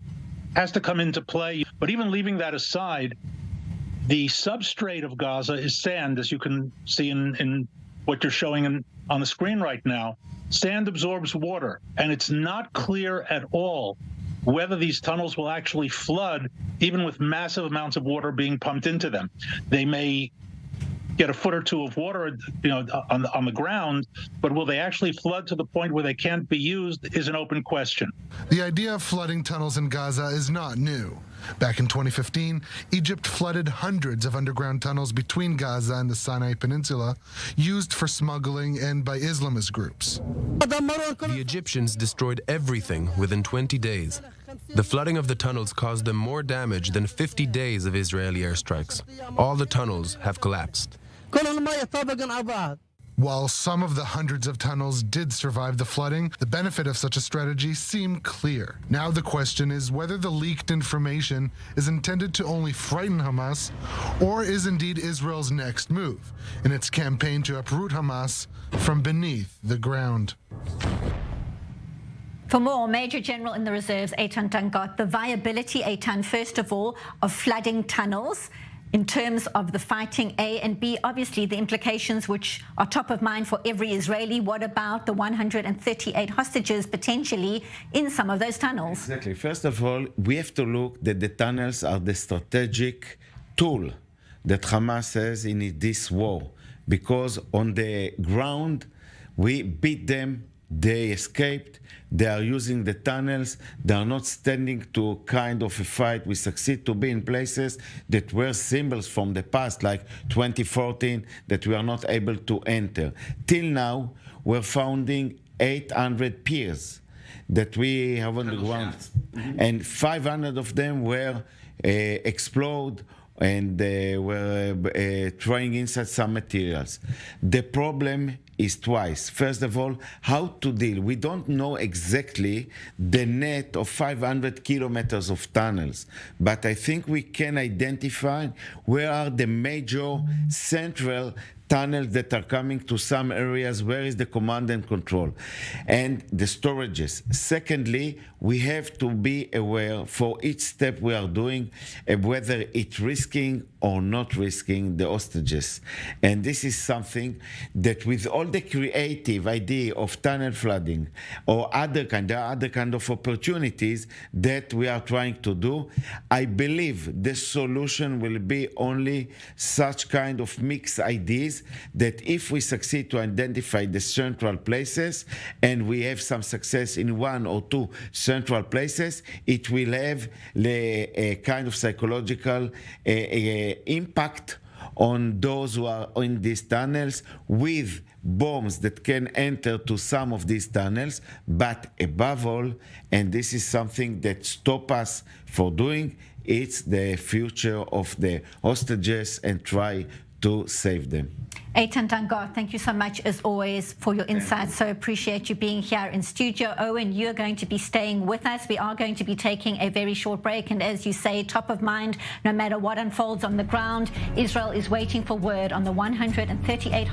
has to come into play. But even leaving that aside, the substrate of Gaza is sand, as you can see in what you're showing on the screen right now. Sand absorbs water, and it's not clear at all whether these tunnels will actually flood, even with massive amounts of water being pumped into them. They may get a foot or 2 of water, on the ground, but will they actually flood to the point where they can't be used is an open question. The idea of flooding tunnels in Gaza is not new. Back in 2015, Egypt flooded hundreds of underground tunnels between Gaza and the Sinai Peninsula, used for smuggling and by Islamist groups. The Egyptians destroyed everything within 20 days. The flooding of the tunnels caused them more damage than 50 days of Israeli airstrikes. All the tunnels have collapsed. While some of the hundreds of tunnels did survive the flooding, the benefit of such a strategy seemed clear. Now the question is whether the leaked information is intended to only frighten Hamas, or is indeed Israel's next move in its campaign to uproot Hamas from beneath the ground. For more, Major General in the Reserves, Eitan Dangot, the viability, Eitan, first of all, of flooding tunnels in terms of the fighting, A, and B, obviously the implications which are top of mind for every Israeli. What about the 138 hostages potentially in some of those tunnels? Exactly. First of all, we have to look that the tunnels are the strategic tool that Hamas has in this war, because on the ground, we beat them, they escaped, they are using the tunnels, they are not standing to kind of a fight. We succeed to be in places that were symbols from the past, like 2014, that we are not able to enter. Till now, we're finding 800 piers that we have on the ground, and 500 of them were explode, and they were throwing inside some materials. The problem is twice. First of all, how to deal. We don't know exactly the net of 500 kilometers of tunnels, but I think we can identify where are the major central tunnels that are coming to some areas, where is the command and control, and the storages. Secondly, we have to be aware for each step we are doing whether it's risking or not risking the hostages. And this is something that with all the creative idea of tunnel flooding or there are other kind of opportunities that we are trying to do, I believe the solution will be only such kind of mixed ideas that if we succeed to identify the central places and we have some success in one or two central places, it will have a kind of psychological impact on those who are in these tunnels, with bombs that can enter to some of these tunnels. But above all, and this is something that stops us from doing, it's the future of the hostages and try to save them. Eitan Dangot, thank you so much as always for your insights. So appreciate you being here in studio. Owen, you're going to be staying with us. We are going to be taking a very short break. And as you say, top of mind, no matter what unfolds on the ground, Israel is waiting for word on the 138